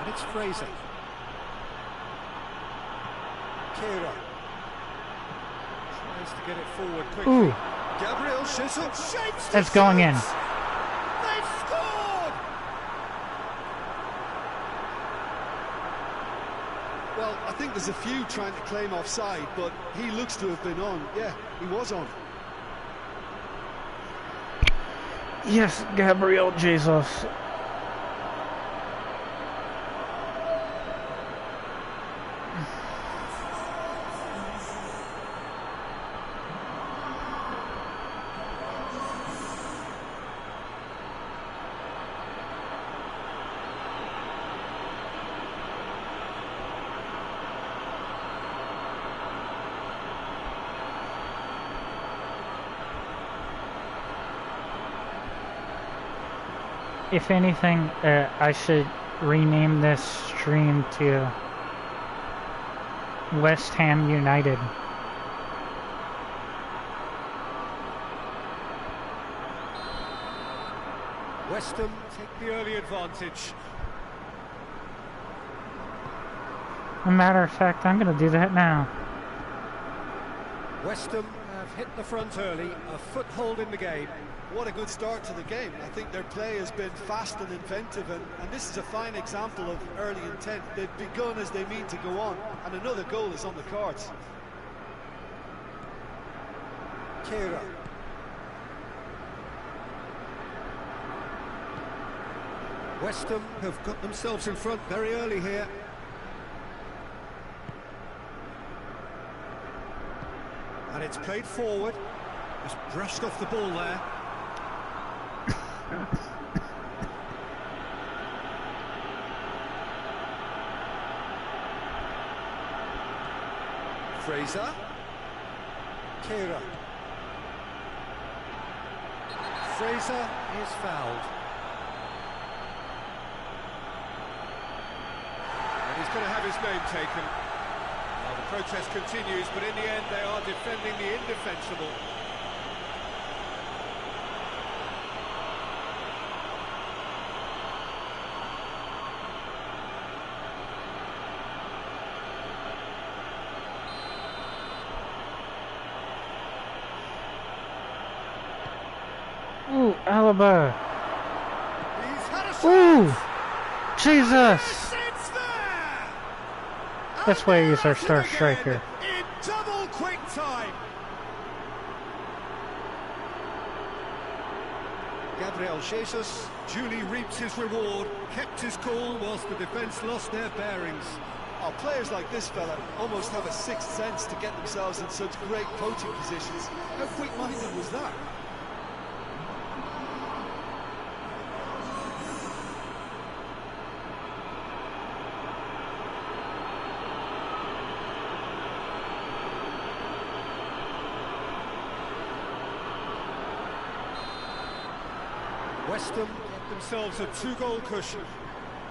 And it's Fraser. Kira tries to get it forward quickly. Ooh, Gabriel Jesus shapes the that's going in. shots. They've scored! Well, I think there's a few trying to claim offside, but he looks to have been on. Yeah, he was on. Yes, Gabriel Jesus. If anything, I should rename this stream to West Ham United. West Ham take the early advantage. As a matter of fact, I'm going to do that now. West Ham have hit the front early, a foothold in the game. What a good start to the game. I think their play has been fast and inventive, and this is a fine example of early intent. They've begun as they mean to go on, and another goal is on the cards. Kira. West Ham have got themselves in front very early here. And it's played forward. Just brushed off the ball there. Fraser. Kira. Fraser is fouled. And he's going to have his name taken. Well, the protest continues, but in the end they are defending the indefensible. Ooh, Alaba. He's had a Ooh, shot. Jesus. It's there. That's why he's our star Again striker. in double quick time. Gabriel Jesus duly reaps his reward, kept his cool whilst the defence lost their bearings. Oh, players like this fella almost have a sixth sense to get themselves in such great coaching positions. How quick-minded was that? West Ham get themselves a two-goal cushion.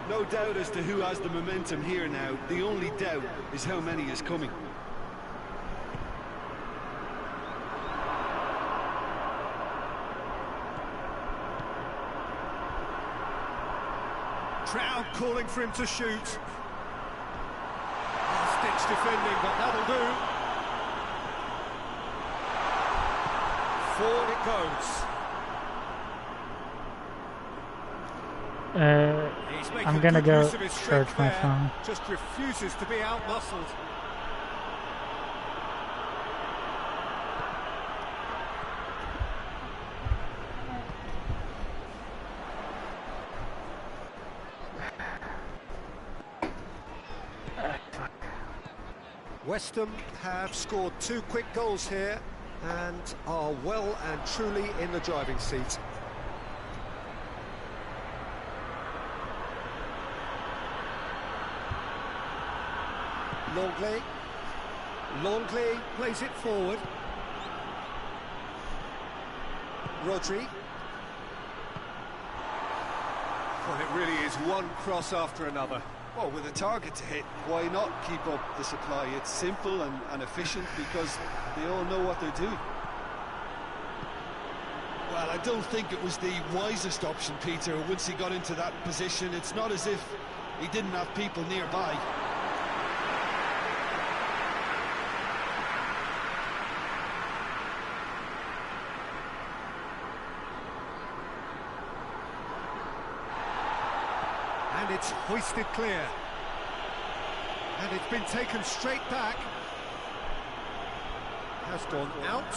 No doubt as to who has the momentum here now. The only doubt is how many is coming. Trout calling for him to shoot. Stitch defending, but that'll do. Forward it goes. He's making I'm gonna good go use of his charge strength my there. phone. Just refuses to be out-muscled. West Ham have scored 2 quick goals here and are well and truly in the driving seat. Longley. Longley plays it forward. Rodri. Well, it really is one cross after another. Well, with a target to hit, why not keep up the supply? It's simple and efficient because they all know what they're doing. Well, I don't think it was the wisest option, Peter, once he got into that position. It's not as if he didn't have people nearby. And it's hoisted clear. And it's been taken straight back. Has gone out.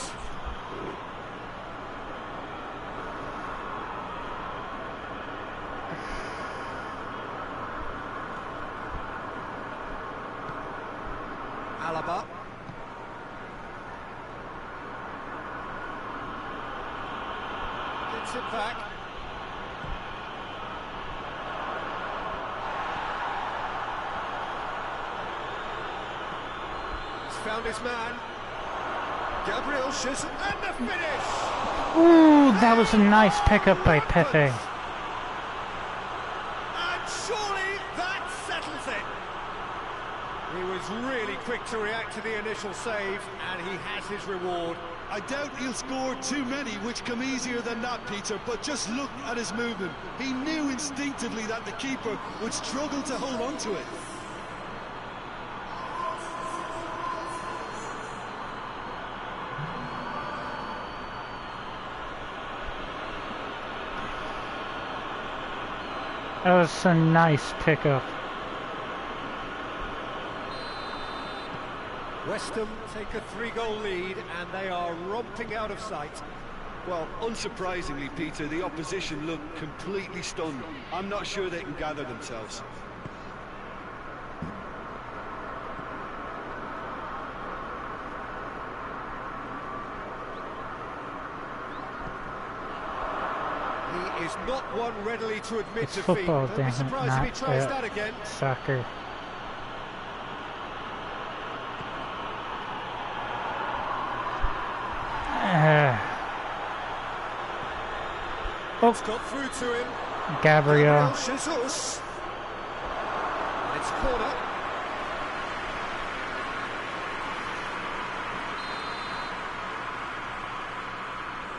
Alaba. Gets it back. He's found his man. Gabriel Jesus, and the finish! Ooh, that was a nice pickup by Pepe. And surely that settles it. He was really quick to react to the initial save, and he has his reward. I doubt he'll score too many which come easier than that, Peter, but just look at his movement. He knew instinctively that the keeper would struggle to hold on to it. That was a nice pickup. West Ham take a 3-goal lead, and they are romping out of sight. Well, unsurprisingly, Peter, the opposition look completely stunned. I'm not sure they can gather themselves. He is not one readily to admit It's defeat. football, Don't be damn it, surprised if he not tries that again. soccer. It's got through to him. Gabriel. Jesus. It's corner.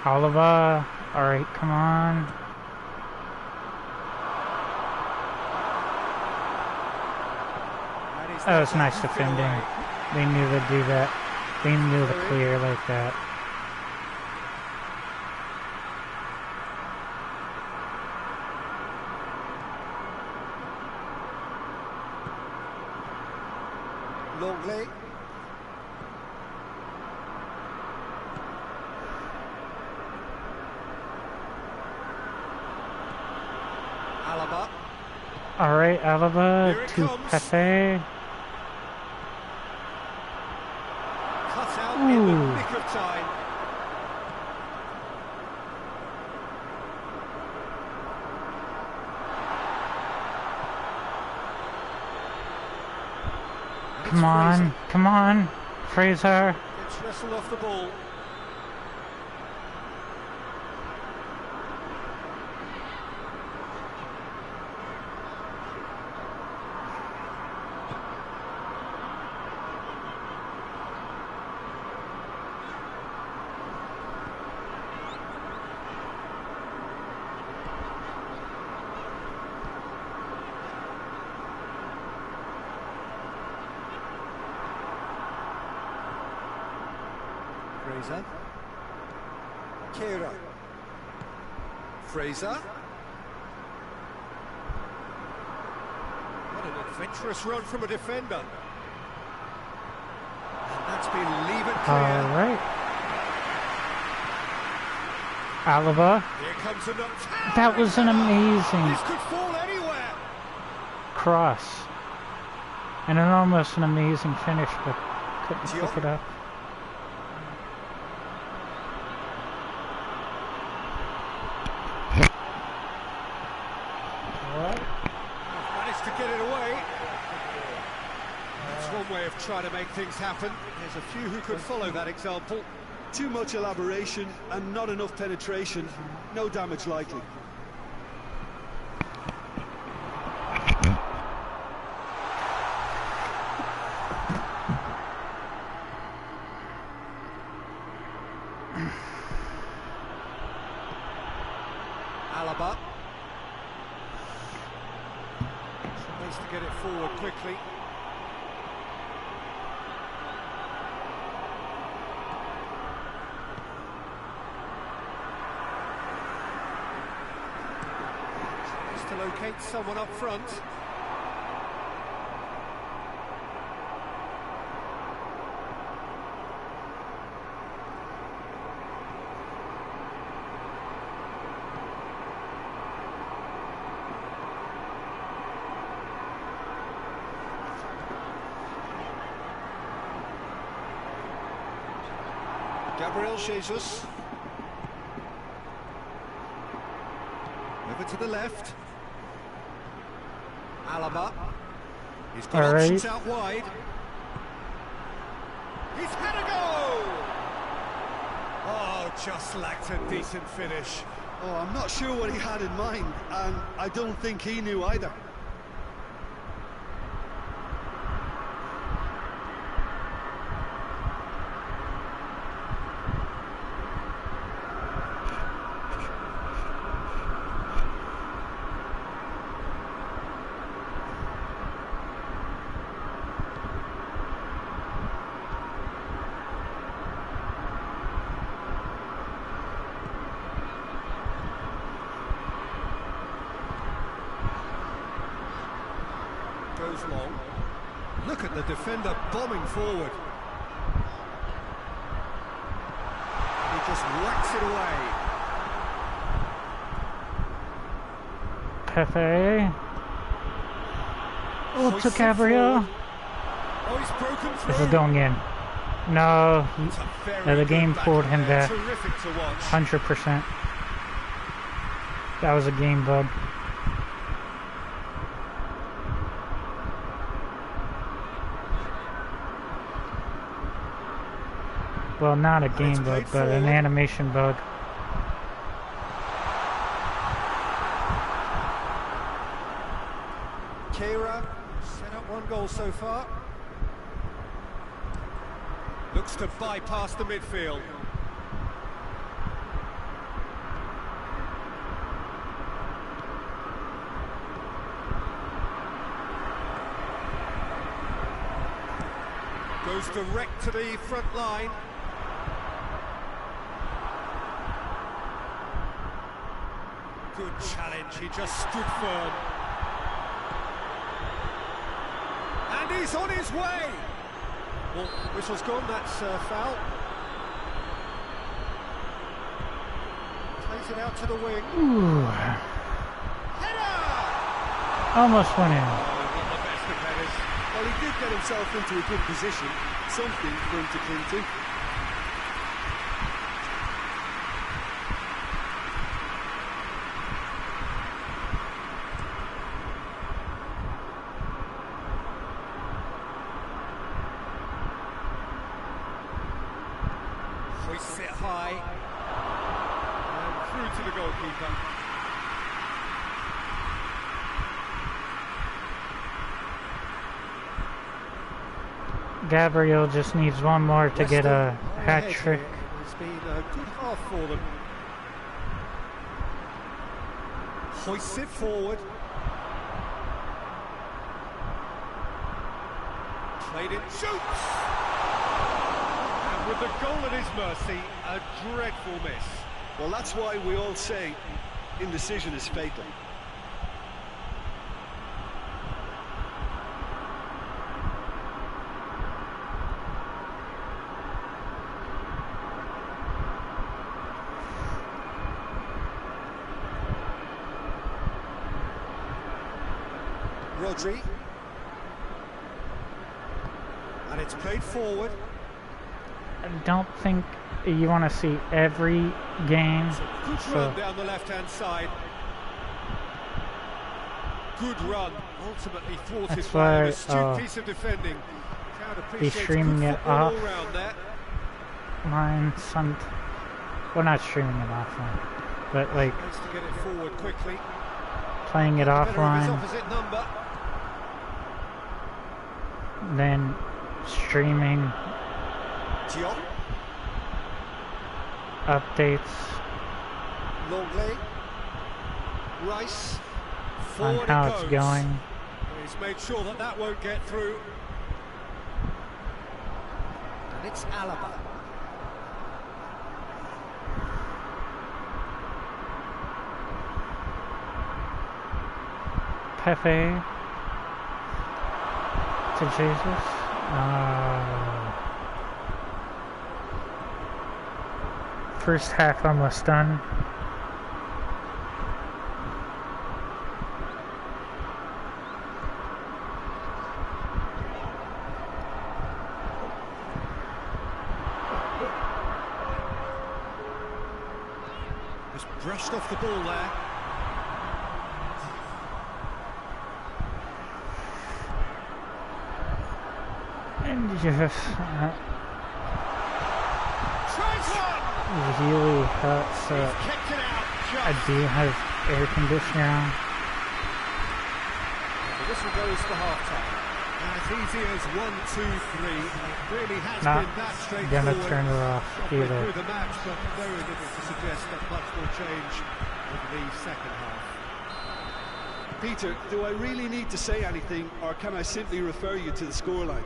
Alaba. Alright, come on. That was nice defending. They knew to do that. They knew to clear like that. Longley. Alaba. Alright, Alaba Here it to comes. Pepe. Cut out in the Ooh. nick of time. And Come it's on, Fraser. come on. Fraser. Gets wrestled off the ball. Fraser. Kehrer. Fraser. What an adventurous run from a defender. And that's been leave it clear. Alright. Alaba. Here comes another. That was an amazing This could fall anywhere. cross. And an almost an amazing finish, but couldn't pick it up. Managed to get it away. That's one way of trying to make things happen. There's a few who could follow that example. Too much elaboration and not enough penetration. No damage likely. Alaba. Needs to get it forward quickly. Needs to locate someone up front. Gabriel Jesus. Over to the left. Alaba. He's got options out wide. He's had a go! Oh, just lacked a decent finish. Oh, I'm not sure what he had in mind, and I don't think he knew either. Goes long. Look at the defender bombing forward. He just whacks it away. Pepe. Oh, to Gabriel. Oh, he's broken through. This is going in. No, the game pulled him back. Terrific to watch. 100%. That was a game bug. Well, not a game bug, but an animation bug. Keira set up one goal so far. Looks to bypass the midfield. Goes direct to the front line. Good challenge, he just stood firm. And he's on his way! Well, whistle's gone, that's foul. Plays it out to the wing. Ooh. Header! Almost went in. Not the best of headers. Well, he did get himself into a good position. Something for him to cling to. Hoists it high. And through to the goalkeeper. Gabriel just needs one more to get a hat trick. It's been a good half for them. Hoists it forward. Played it, shoots! And with the goal at his mercy, a dreadful miss. Well, that's why we all say indecision is fatal. Rodri. And it's played forward. I don't think you want to see every game. Good run down the left-hand side. Good run, ultimately thwarted by an astute piece of defending. Crowd be appreciates streaming good it football off all round there. line well, not streaming it offline, but like Tries to get it forward quickly. playing it Better of his offline, opposite number. then streaming Dion, updates Longley, Rice. on Forward how it it's goes. going. He's made sure that that won't get through. And it's Alaba. Pepe to Jesus. First half almost done. Just brushed off the ball there. And just Tries one! really hot, so Kicked it out. I do have air conditioner on. The whistle goes for half-time. As easy as 1, 2, 3. It really has Not been that straightforward. gonna turn it off Halfway either. through the match, but very little to suggest that much will change over the second half. Peter, do I really need to say anything, or can I simply refer you to the scoreline?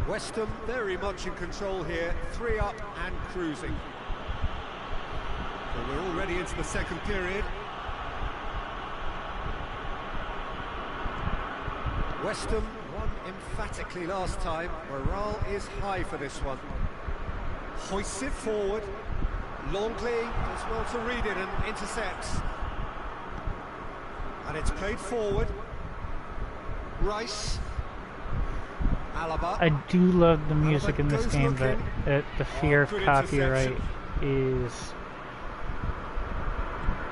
West Ham very much in control here, 3 up and cruising. So we're already into the second period. West Ham won emphatically last time. Morale is high for this one. Hoists it forward. Longley does well to read it and intercepts. And it's played forward. Rice. Alaba. I do love the music in this goes game, but looking. the fear of Good copyright interception. is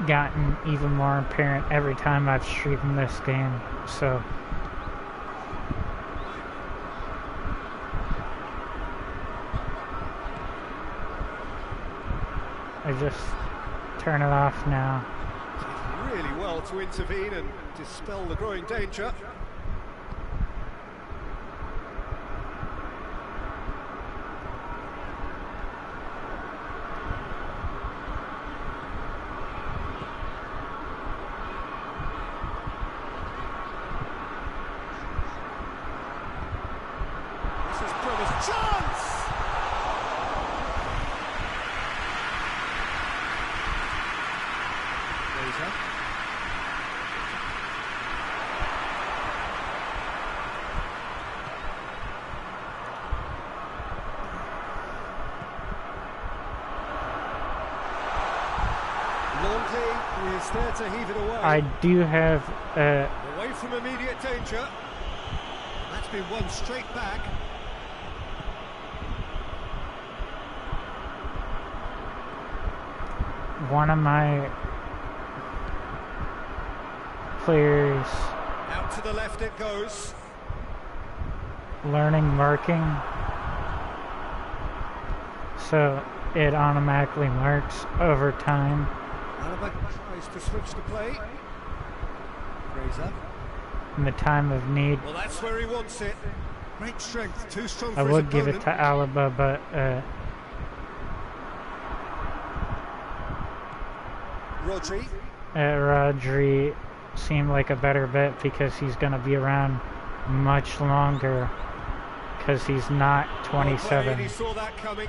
gotten even more apparent every time I've streamed this game, so I just turn it off now. Really well to intervene and dispel the growing danger. This is promised chance! Fraser. Longley is there to heave it away. I do have Away from immediate danger. That's been won straight back. one of my players Out to the left it goes. learning marking, so it automatically marks over time. Alaba tries to switch the play. Fraser. In the time of need. Well, that's where he wants it. Great strength, too strong for I his would give it opponent. to Alaba, but Rodri. Rodri seemed like a better bet because he's going to be around much longer because he's not Well 27, played, he saw that coming.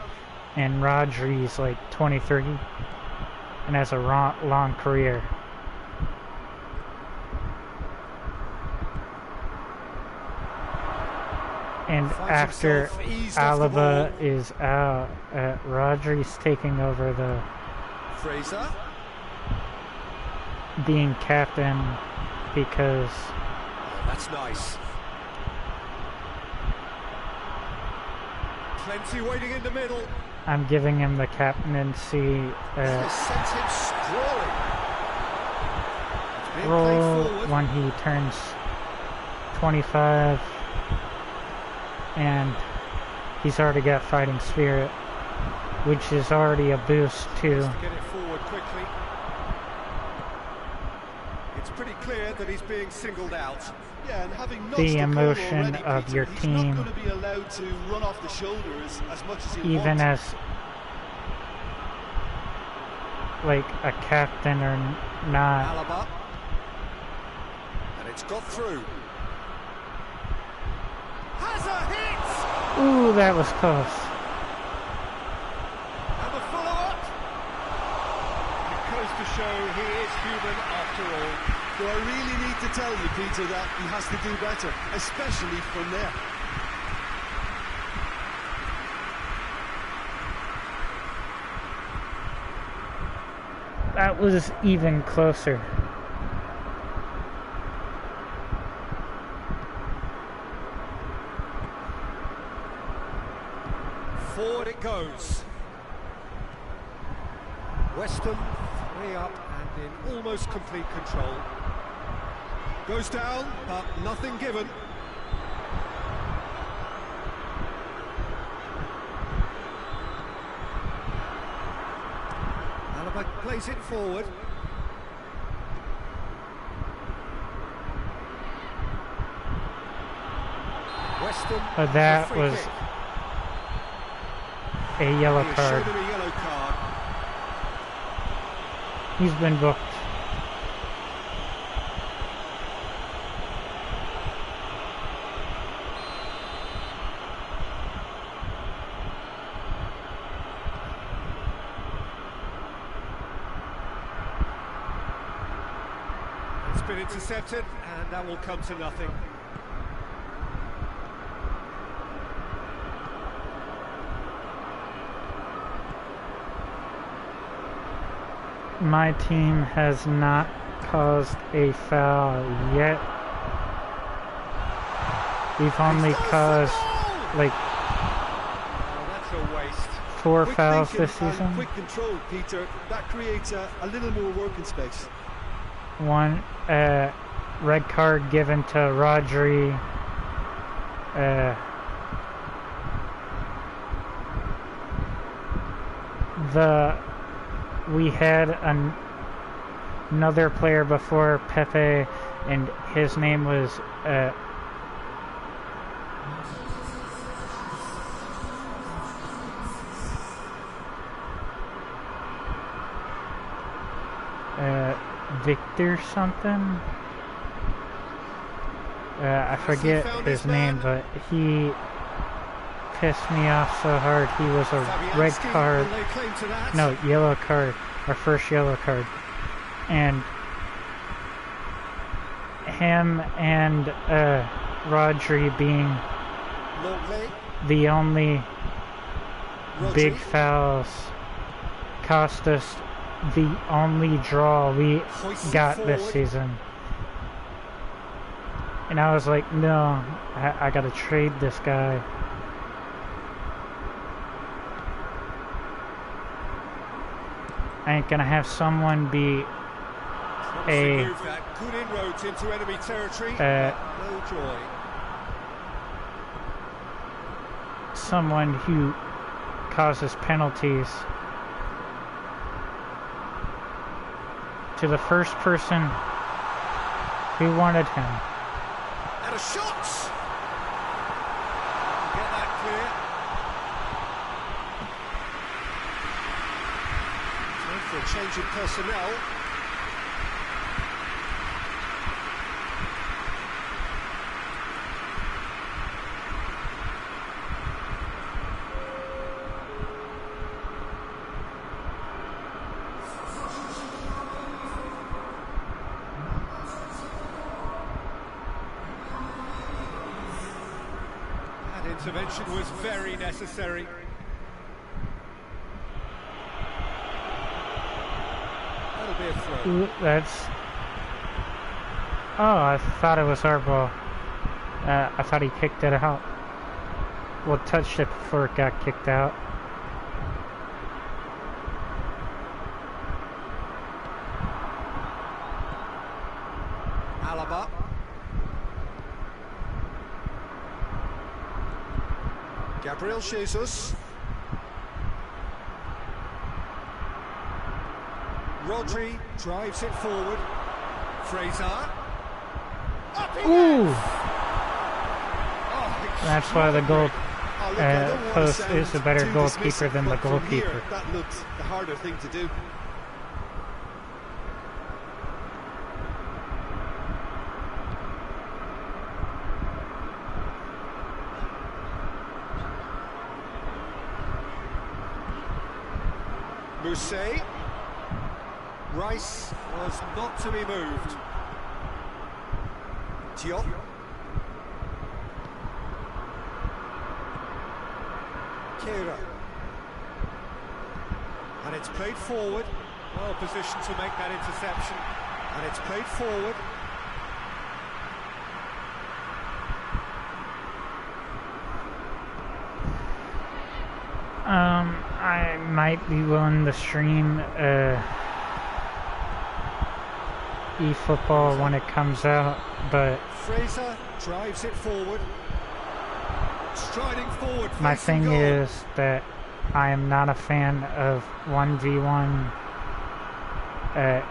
and Rodri's like 23 and has a long career. And Finds after himself eased off the Alaba ball. is out, Rodri's taking over the Fraser. being captain because That's nice. Plenty waiting in the middle. I'm giving him the captaincy Has sent him sprawling. It's being played role forward. when he turns 25. and he's already got fighting spirit, which is already a boost too. To get it forward quickly. It's pretty clear that he's being singled out. Yeah, and having notched The goal emotion already, of Peter, your he's team, not going to be allowed to run off the shoulders as much as he even wants. as like a captain or not. Alaba. And it's got through. Has a hit! Ooh, that was close. And the follow-up. It goes to show he is human after all. Do I really need to tell you, Peter, that he has to do better, especially from there? That was even closer. Forward it goes. West Ham 3 up and in almost complete control. Goes down, but nothing given. Alaba plays it forward. West Ham. That free was kick. a yellow He has card. shown him a yellow card. He's been booked. It's been intercepted, and that will come to nothing. My team has not caused a foul yet. We've only caused like Oh, that's a waste. 4 Quick fouls thinking this and season. quick control, Peter. That creates a little more working space. One red card given to Rodri. We had another player before Pepe, and his name was Victor something. I forget his name, but he pissed me off so hard. He was a red Fabianski card. will lay claim to that. No, yellow card. Our first yellow card. And him and Rodri being Longley, the only Rodri. big fouls cost us the only draw we Hoists it got this forward. season. And I was like, no, I gotta trade this guy. I ain't gonna have someone be Promising a move that. Good inroads into enemy territory. Uh, no joy. someone who causes penalties to the first person who wanted him. And a shot! Get that clear. Time for a change in personnel. Intervention was very necessary. That'll be a throw. Ooh, that's... Oh, I thought it was our ball. I thought he kicked it out. Well, touched it before it got kicked out. Alaba. Gabriel Jesus. Rodri drives it forward. Fraser. Up he Ooh! gets. Oh, That's why the goal Oh, look, I don't wanna post sound is a better too goalkeeper dismissive, than the but from here, goalkeeper. that looked the harder thing to do. Mousset. Rice was not to be moved. Diop. Kehrer. And it's played forward. Well positioned to make that interception. And it's played forward. I might be willing to stream eFootball when it comes out, but Fraser drives it forward. Striding forward. my facing thing goal. is that I am not a fan of 1v1 And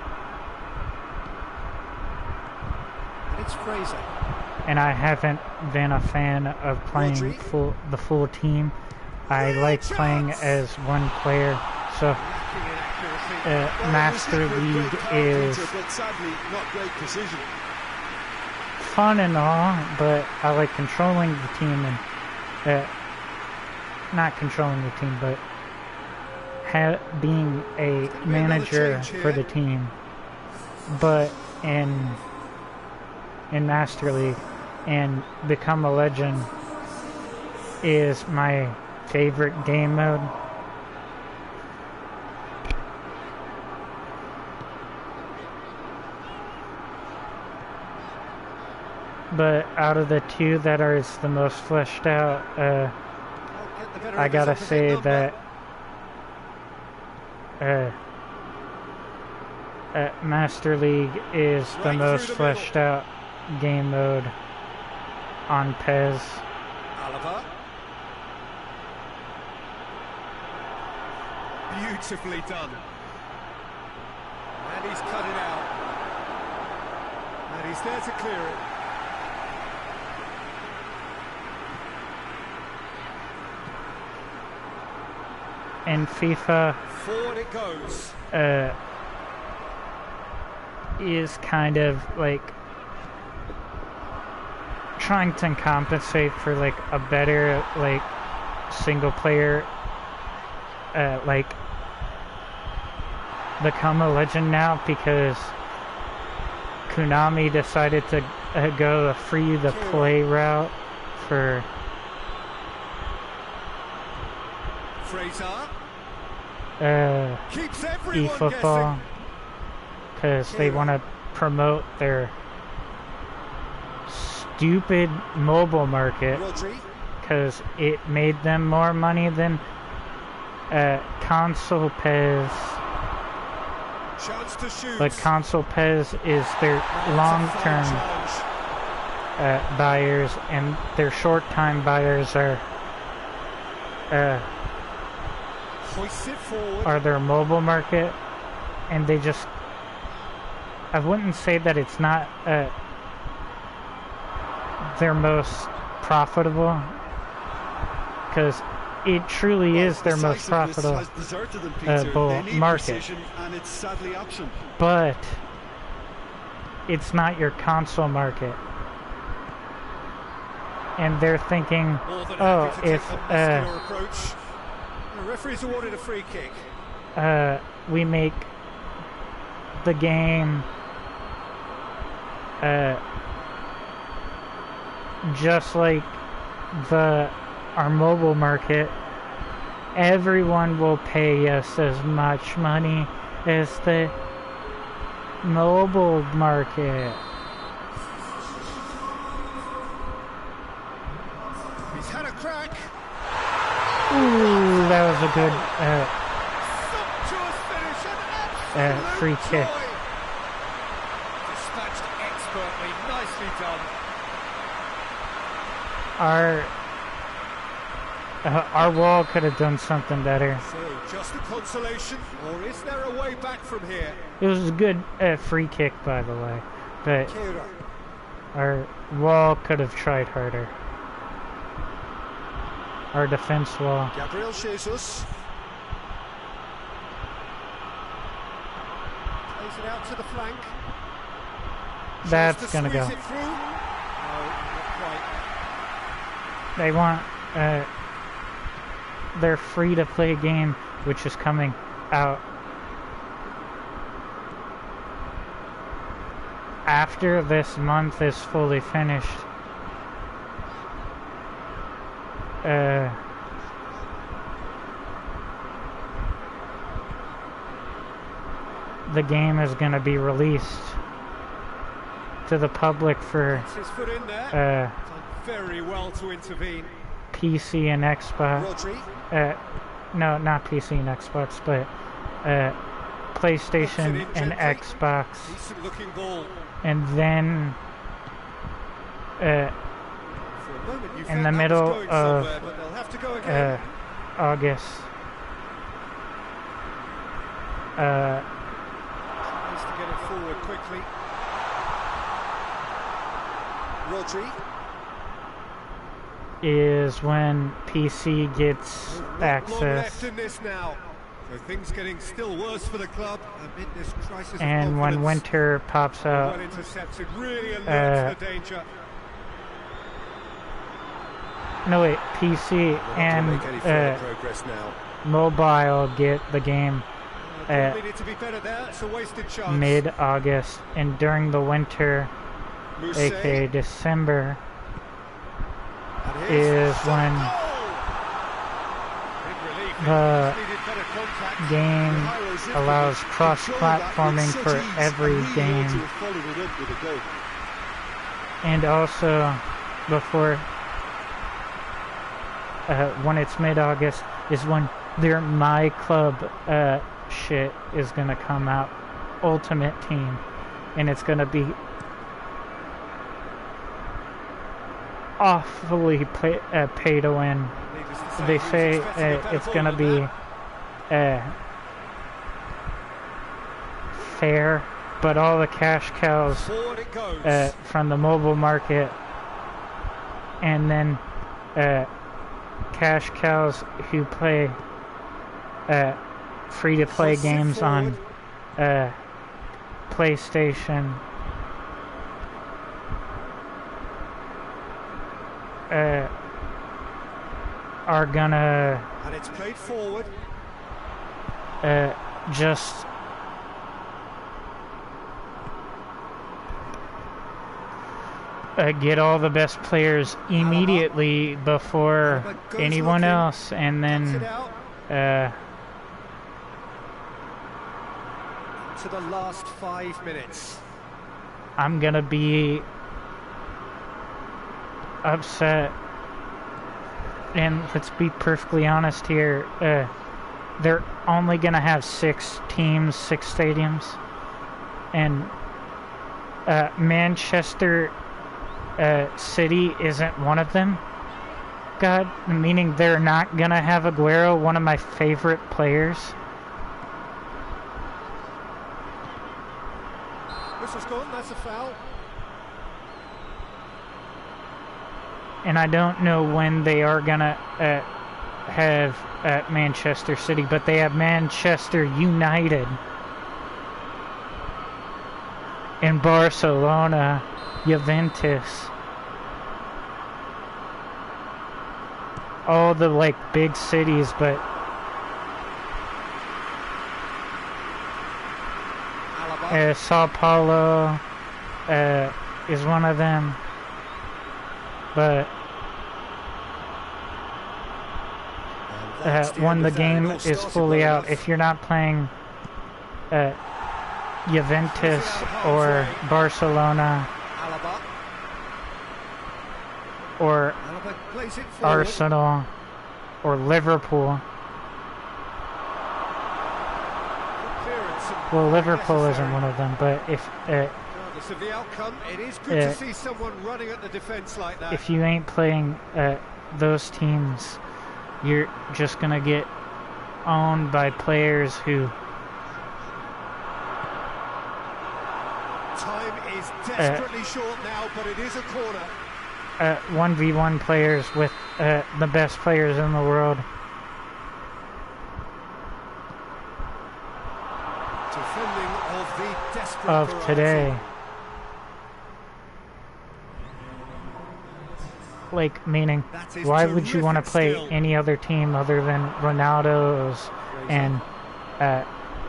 it's Fraser. and I haven't been a fan of playing Rodri. the full team. I like playing as one player, so Lacking in accuracy. Well, it was Master hit with great League power, is Peter, but sadly not great precision. fun and all, but I like controlling the team and not controlling the team, but being a another manager change for here. the team. But in Master League and Become a Legend is my favorite game mode. But out of the two that are the most fleshed out, Get the better I of his gotta opposite say number. that Master League is the Right most through the fleshed out game mode on PES. Alaba. Beautifully done. And he's cut it out. And he's there to clear it. In FIFA Forward it goes. is kind of like trying to compensate for like a better like single player like Become a Legend now, because Konami decided to go a free to play route for Fraser. eFootball, Keeps everyone guessing. because they want to promote their stupid mobile market, Rodri. because it made them more money than console PES. Chance to shoot. But console PES is their That's a long-term fine challenge. buyers, and their short-time buyers are Hoists it forward. their mobile market, and they just, I wouldn't say that it's not their most profitable, because it truly is their most Decisiveness profitable, has deserted them, Peter. They need market. precision, and it's sadly absent. but it's not your console market. And they're thinking, More than oh, happy to if take the muscular approach. The referee's awarded a free kick. we make the game just like our mobile market, everyone will pay us as much money as the mobile market. He's had a crack. Ooh, that was a good Sumptuous finish and absolute free kick. joy. Dispatched expertly, nicely done. Our Our wall could have done something better. So, just a consolation, or is there a way back from here? It was a good free kick, by the way, but Kira. our wall could have tried harder. Our defense wall. Gabriel Jesus. Plays it out to the flank. That's Tries to gonna go. squeeze it through. No, not quite. They want their free-to-play game, which is coming out after this month is fully finished. The game is going to be released to the public for Gets his foot in there. Done very well to intervene. PC and Xbox. Rodri. No, not PC and Xbox, but PlayStation and Xbox. Decent looking ball. And then For a moment you in felt the that middle was going of somewhere, but they'll have to go again. August. Needs to get it forward quickly. Rodri. Is when PC gets Not long left access, in this now. So things getting still worse for the club amid this crisis of and when confidence. winter pops Well out, intercepted, really alerts the danger. no wait, PC We're not going to and make any further progress now. mobile get the game Probably need to be better there. It's a wasted chance. mid-August, and during the winter, Mousset. aka December, And here's is the when goal! Big relief. the Just needed better contact. game Highlights it, allows control that cross-platforming with such for ease, every and really game. able to have followed it up with a goal. And also, before, when it's mid-August, is when their My Club shit is gonna come out, Ultimate Team, and it's gonna be awfully pay to win. Needless to They he was say expecting a better it's ball gonna than be that. fair, but all the cash cows Forward it goes. from the mobile market, and then cash cows who play free-to-play So sit games on forward. PlayStation are gonna And it's played forward. just get all the best players immediately before Alaba goes anyone looking, else, and Cuts it then out to the last 5 minutes. I'm gonna be upset. And let's be perfectly honest here, they're only gonna have 6 teams, 6 stadiums, and Manchester City isn't one of them. God, meaning they're not gonna have Aguero, one of my favorite players. Whistle's gone, that's a foul. And I don't know when they are gonna have Manchester City, but they have Manchester United and Barcelona, Juventus, all the like big cities, but Alaba. Sao Paulo is one of them. But when the game is fully out, if you're not playing Juventus or Barcelona Alaba. or Alaba plays it forward. Arsenal or Liverpool, Clearance and well, Liverpool isn't necessary. one of them, but Regardless of the outcome, it is good to see someone running at the defence like that. if you ain't playing those teams, you're just gonna get owned by players who Time is desperately short now, but it is a corner. 1v1 players with the best players in the world. Defending of the desperate Of variety. today. Like, meaning, That is why would you want to terrific play skill. any other team other than Ronaldo's and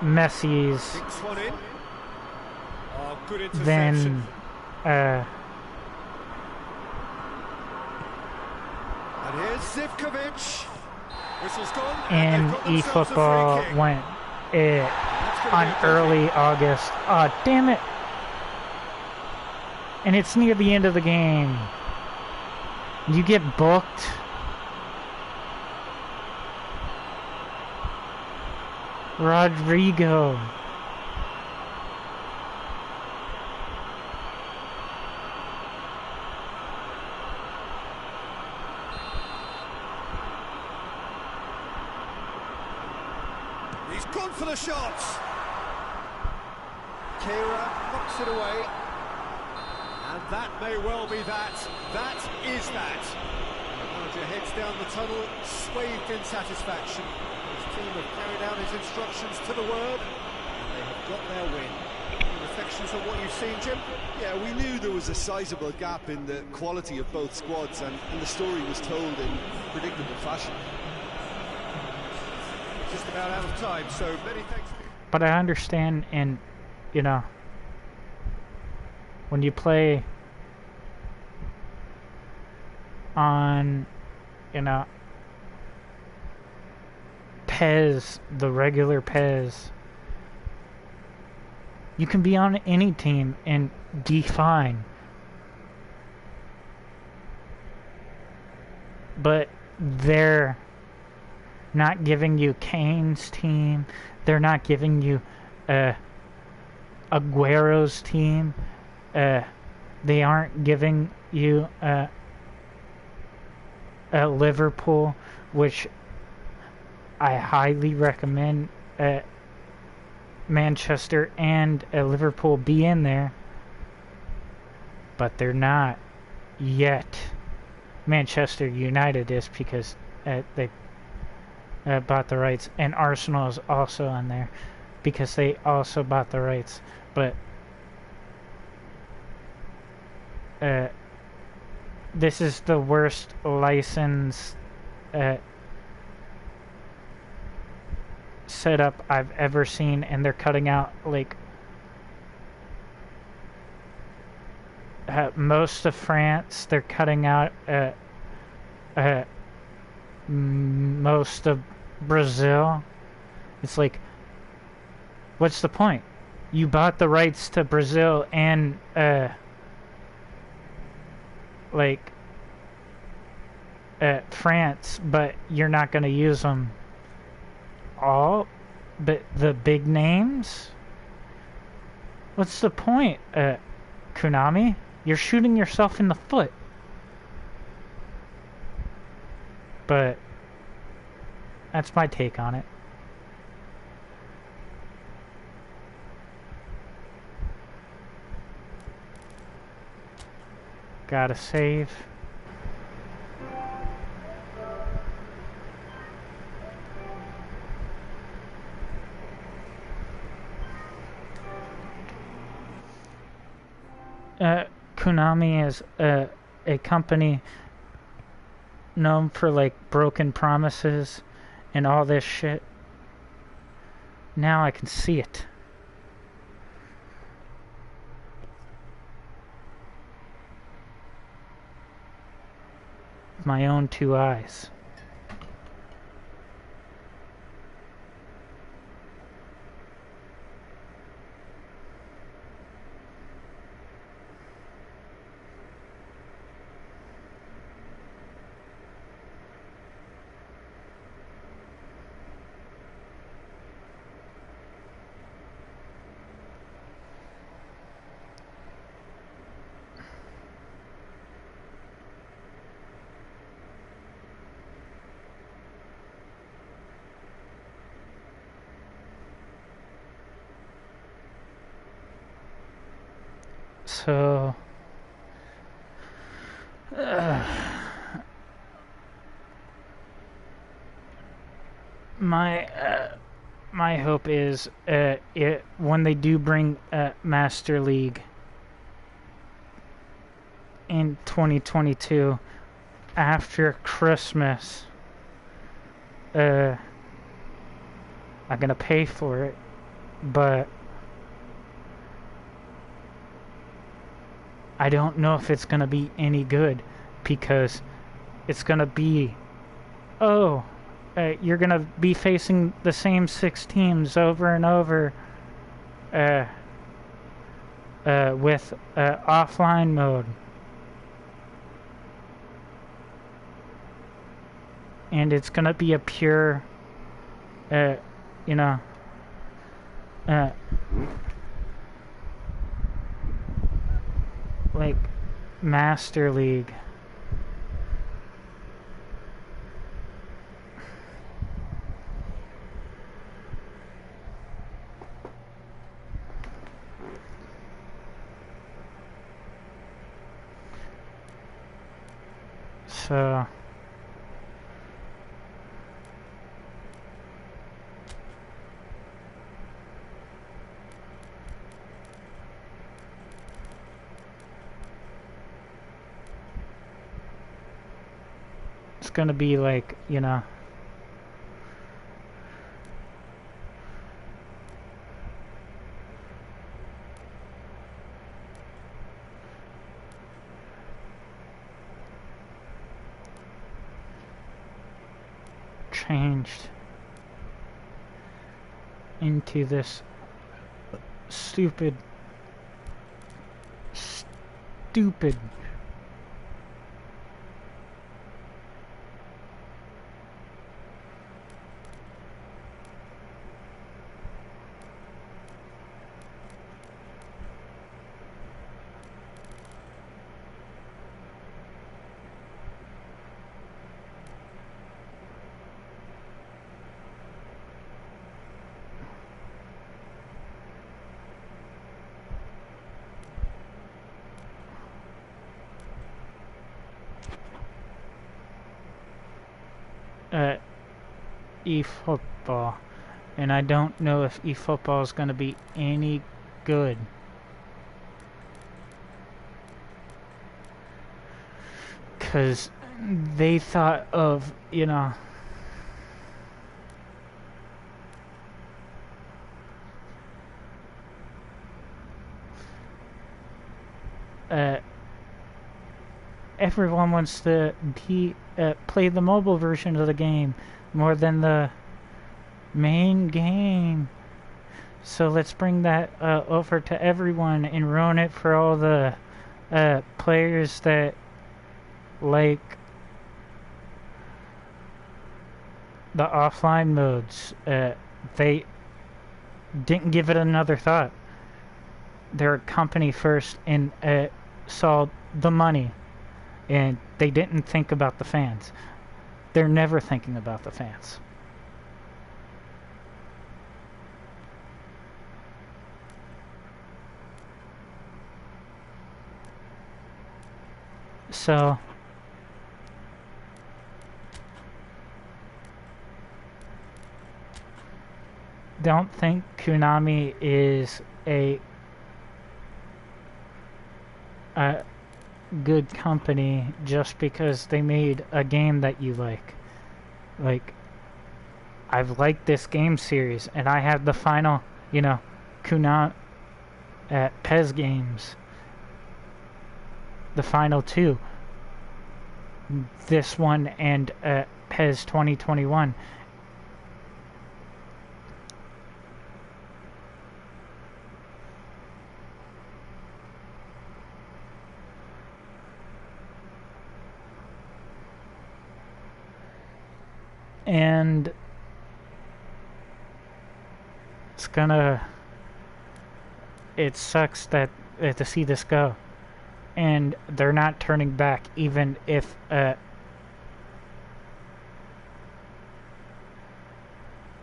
Messi's Kicks one in. Oh, good interception. than And here's Zivkovic. Whistle's gone. in they've got themselves a eFootball free kick. when That's gonna on be a good early August. Oh, damn it. And it's near the end of the game. You get booked. Rodrigo. He's gone for the shot. Kira knocks it away. And that may well be that. That is that. The manager heads down the tunnel, swathed in satisfaction. His team have carried out his instructions to the word, and they have got their win. Any reflections on what you've seen, Jim? Yeah, we knew there was a sizable gap in the quality of both squads, and the story was told in predictable fashion. Just about out of time, so many thanks. But I understand, and you know, when you play on, you know, PES, the regular PES, you can be on any team and be fine. But they're not giving you Kane's team. They're not giving you Aguero's team. They aren't giving you Liverpool, which I highly recommend Manchester and Liverpool be in there. But they're not yet. Manchester United is, because they bought the rights, and Arsenal is also on there because they also bought the rights. But this is the worst license setup I've ever seen, and they're cutting out like most of France. They're cutting out most of Brazil. It's like, what's the point? You bought the rights to Brazil and France, but you're not going to use them all. But the big names, what's the point? Konami, you're shooting yourself in the foot. But that's my take on it. Gotta save. Konami is a company known for like broken promises and all this shit. Now I can see it. With my own two eyes. So my hope is when they do bring Master League in 2022 after Christmas, I'm gonna pay for it, but I don't know if it's gonna be any good, because it's gonna be, you're gonna be facing the same 6 teams over and over with offline mode. And it's gonna be a pure, like Master League. So it's gonna be like, changed into this stupid eFootball, and I don't know if eFootball is going to be any good. Because they thought of, everyone wants to play the mobile version of the game more than the main game. So let's bring that over to everyone and ruin it for all the players that like the offline modes. They didn't give it another thought. They're a company first and saw the money, and they didn't think about the fans. They're never thinking about the fans. So don't think Konami is a good company just because they made a game that you like. Like, I've liked this game series, and I have the final, Konami PES games, the final 2, this one and PES 2021. And it sucks that to see this go, and they're not turning back even if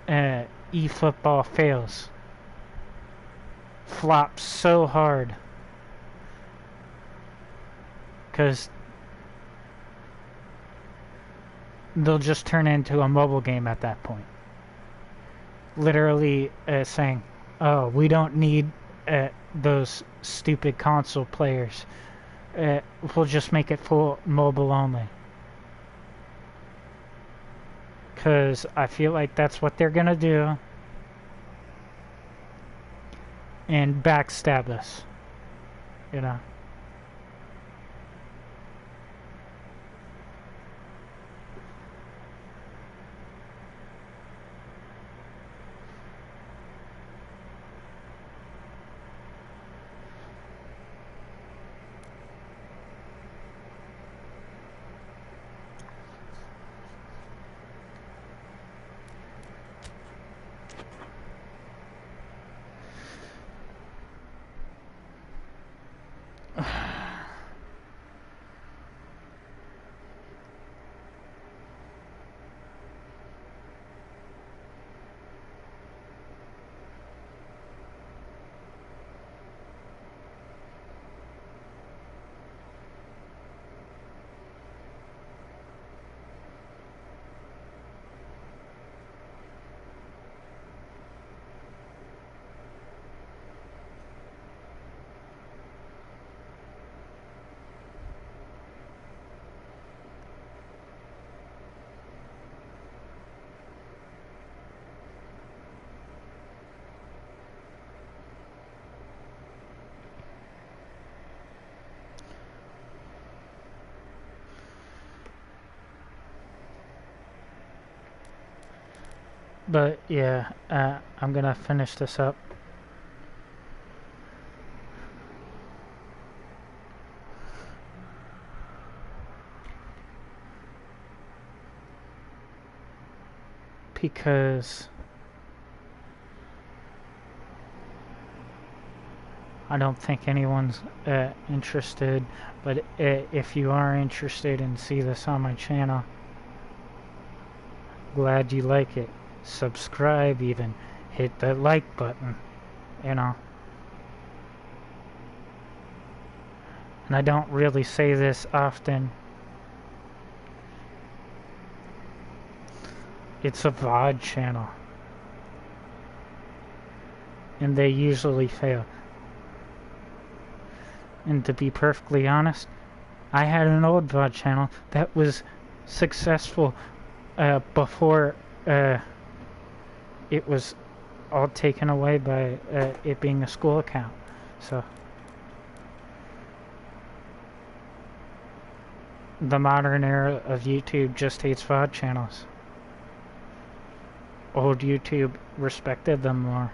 eFootball fails, flops so hard. because they'll just turn into a mobile game at that point. Literally saying, oh, we don't need those stupid console players. We'll just make it full mobile only. Because I feel like that's what they're gonna do. And backstab us. You know. But yeah, I'm gonna finish this up. Because I don't think anyone's interested, but if you are interested and see this on my channel, glad you like it. Subscribe even. Hit the like button, you know. And I don't really say this often. It's a VOD channel. And they usually fail. And to be perfectly honest, I had an old VOD channel that was successful before it was all taken away by it being a school account. So the modern era of YouTube just hates VOD channels. Old YouTube respected them more.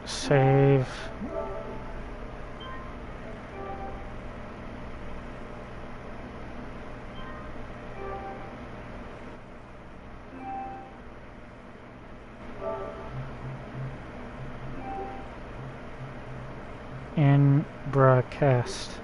Save. In broadcast.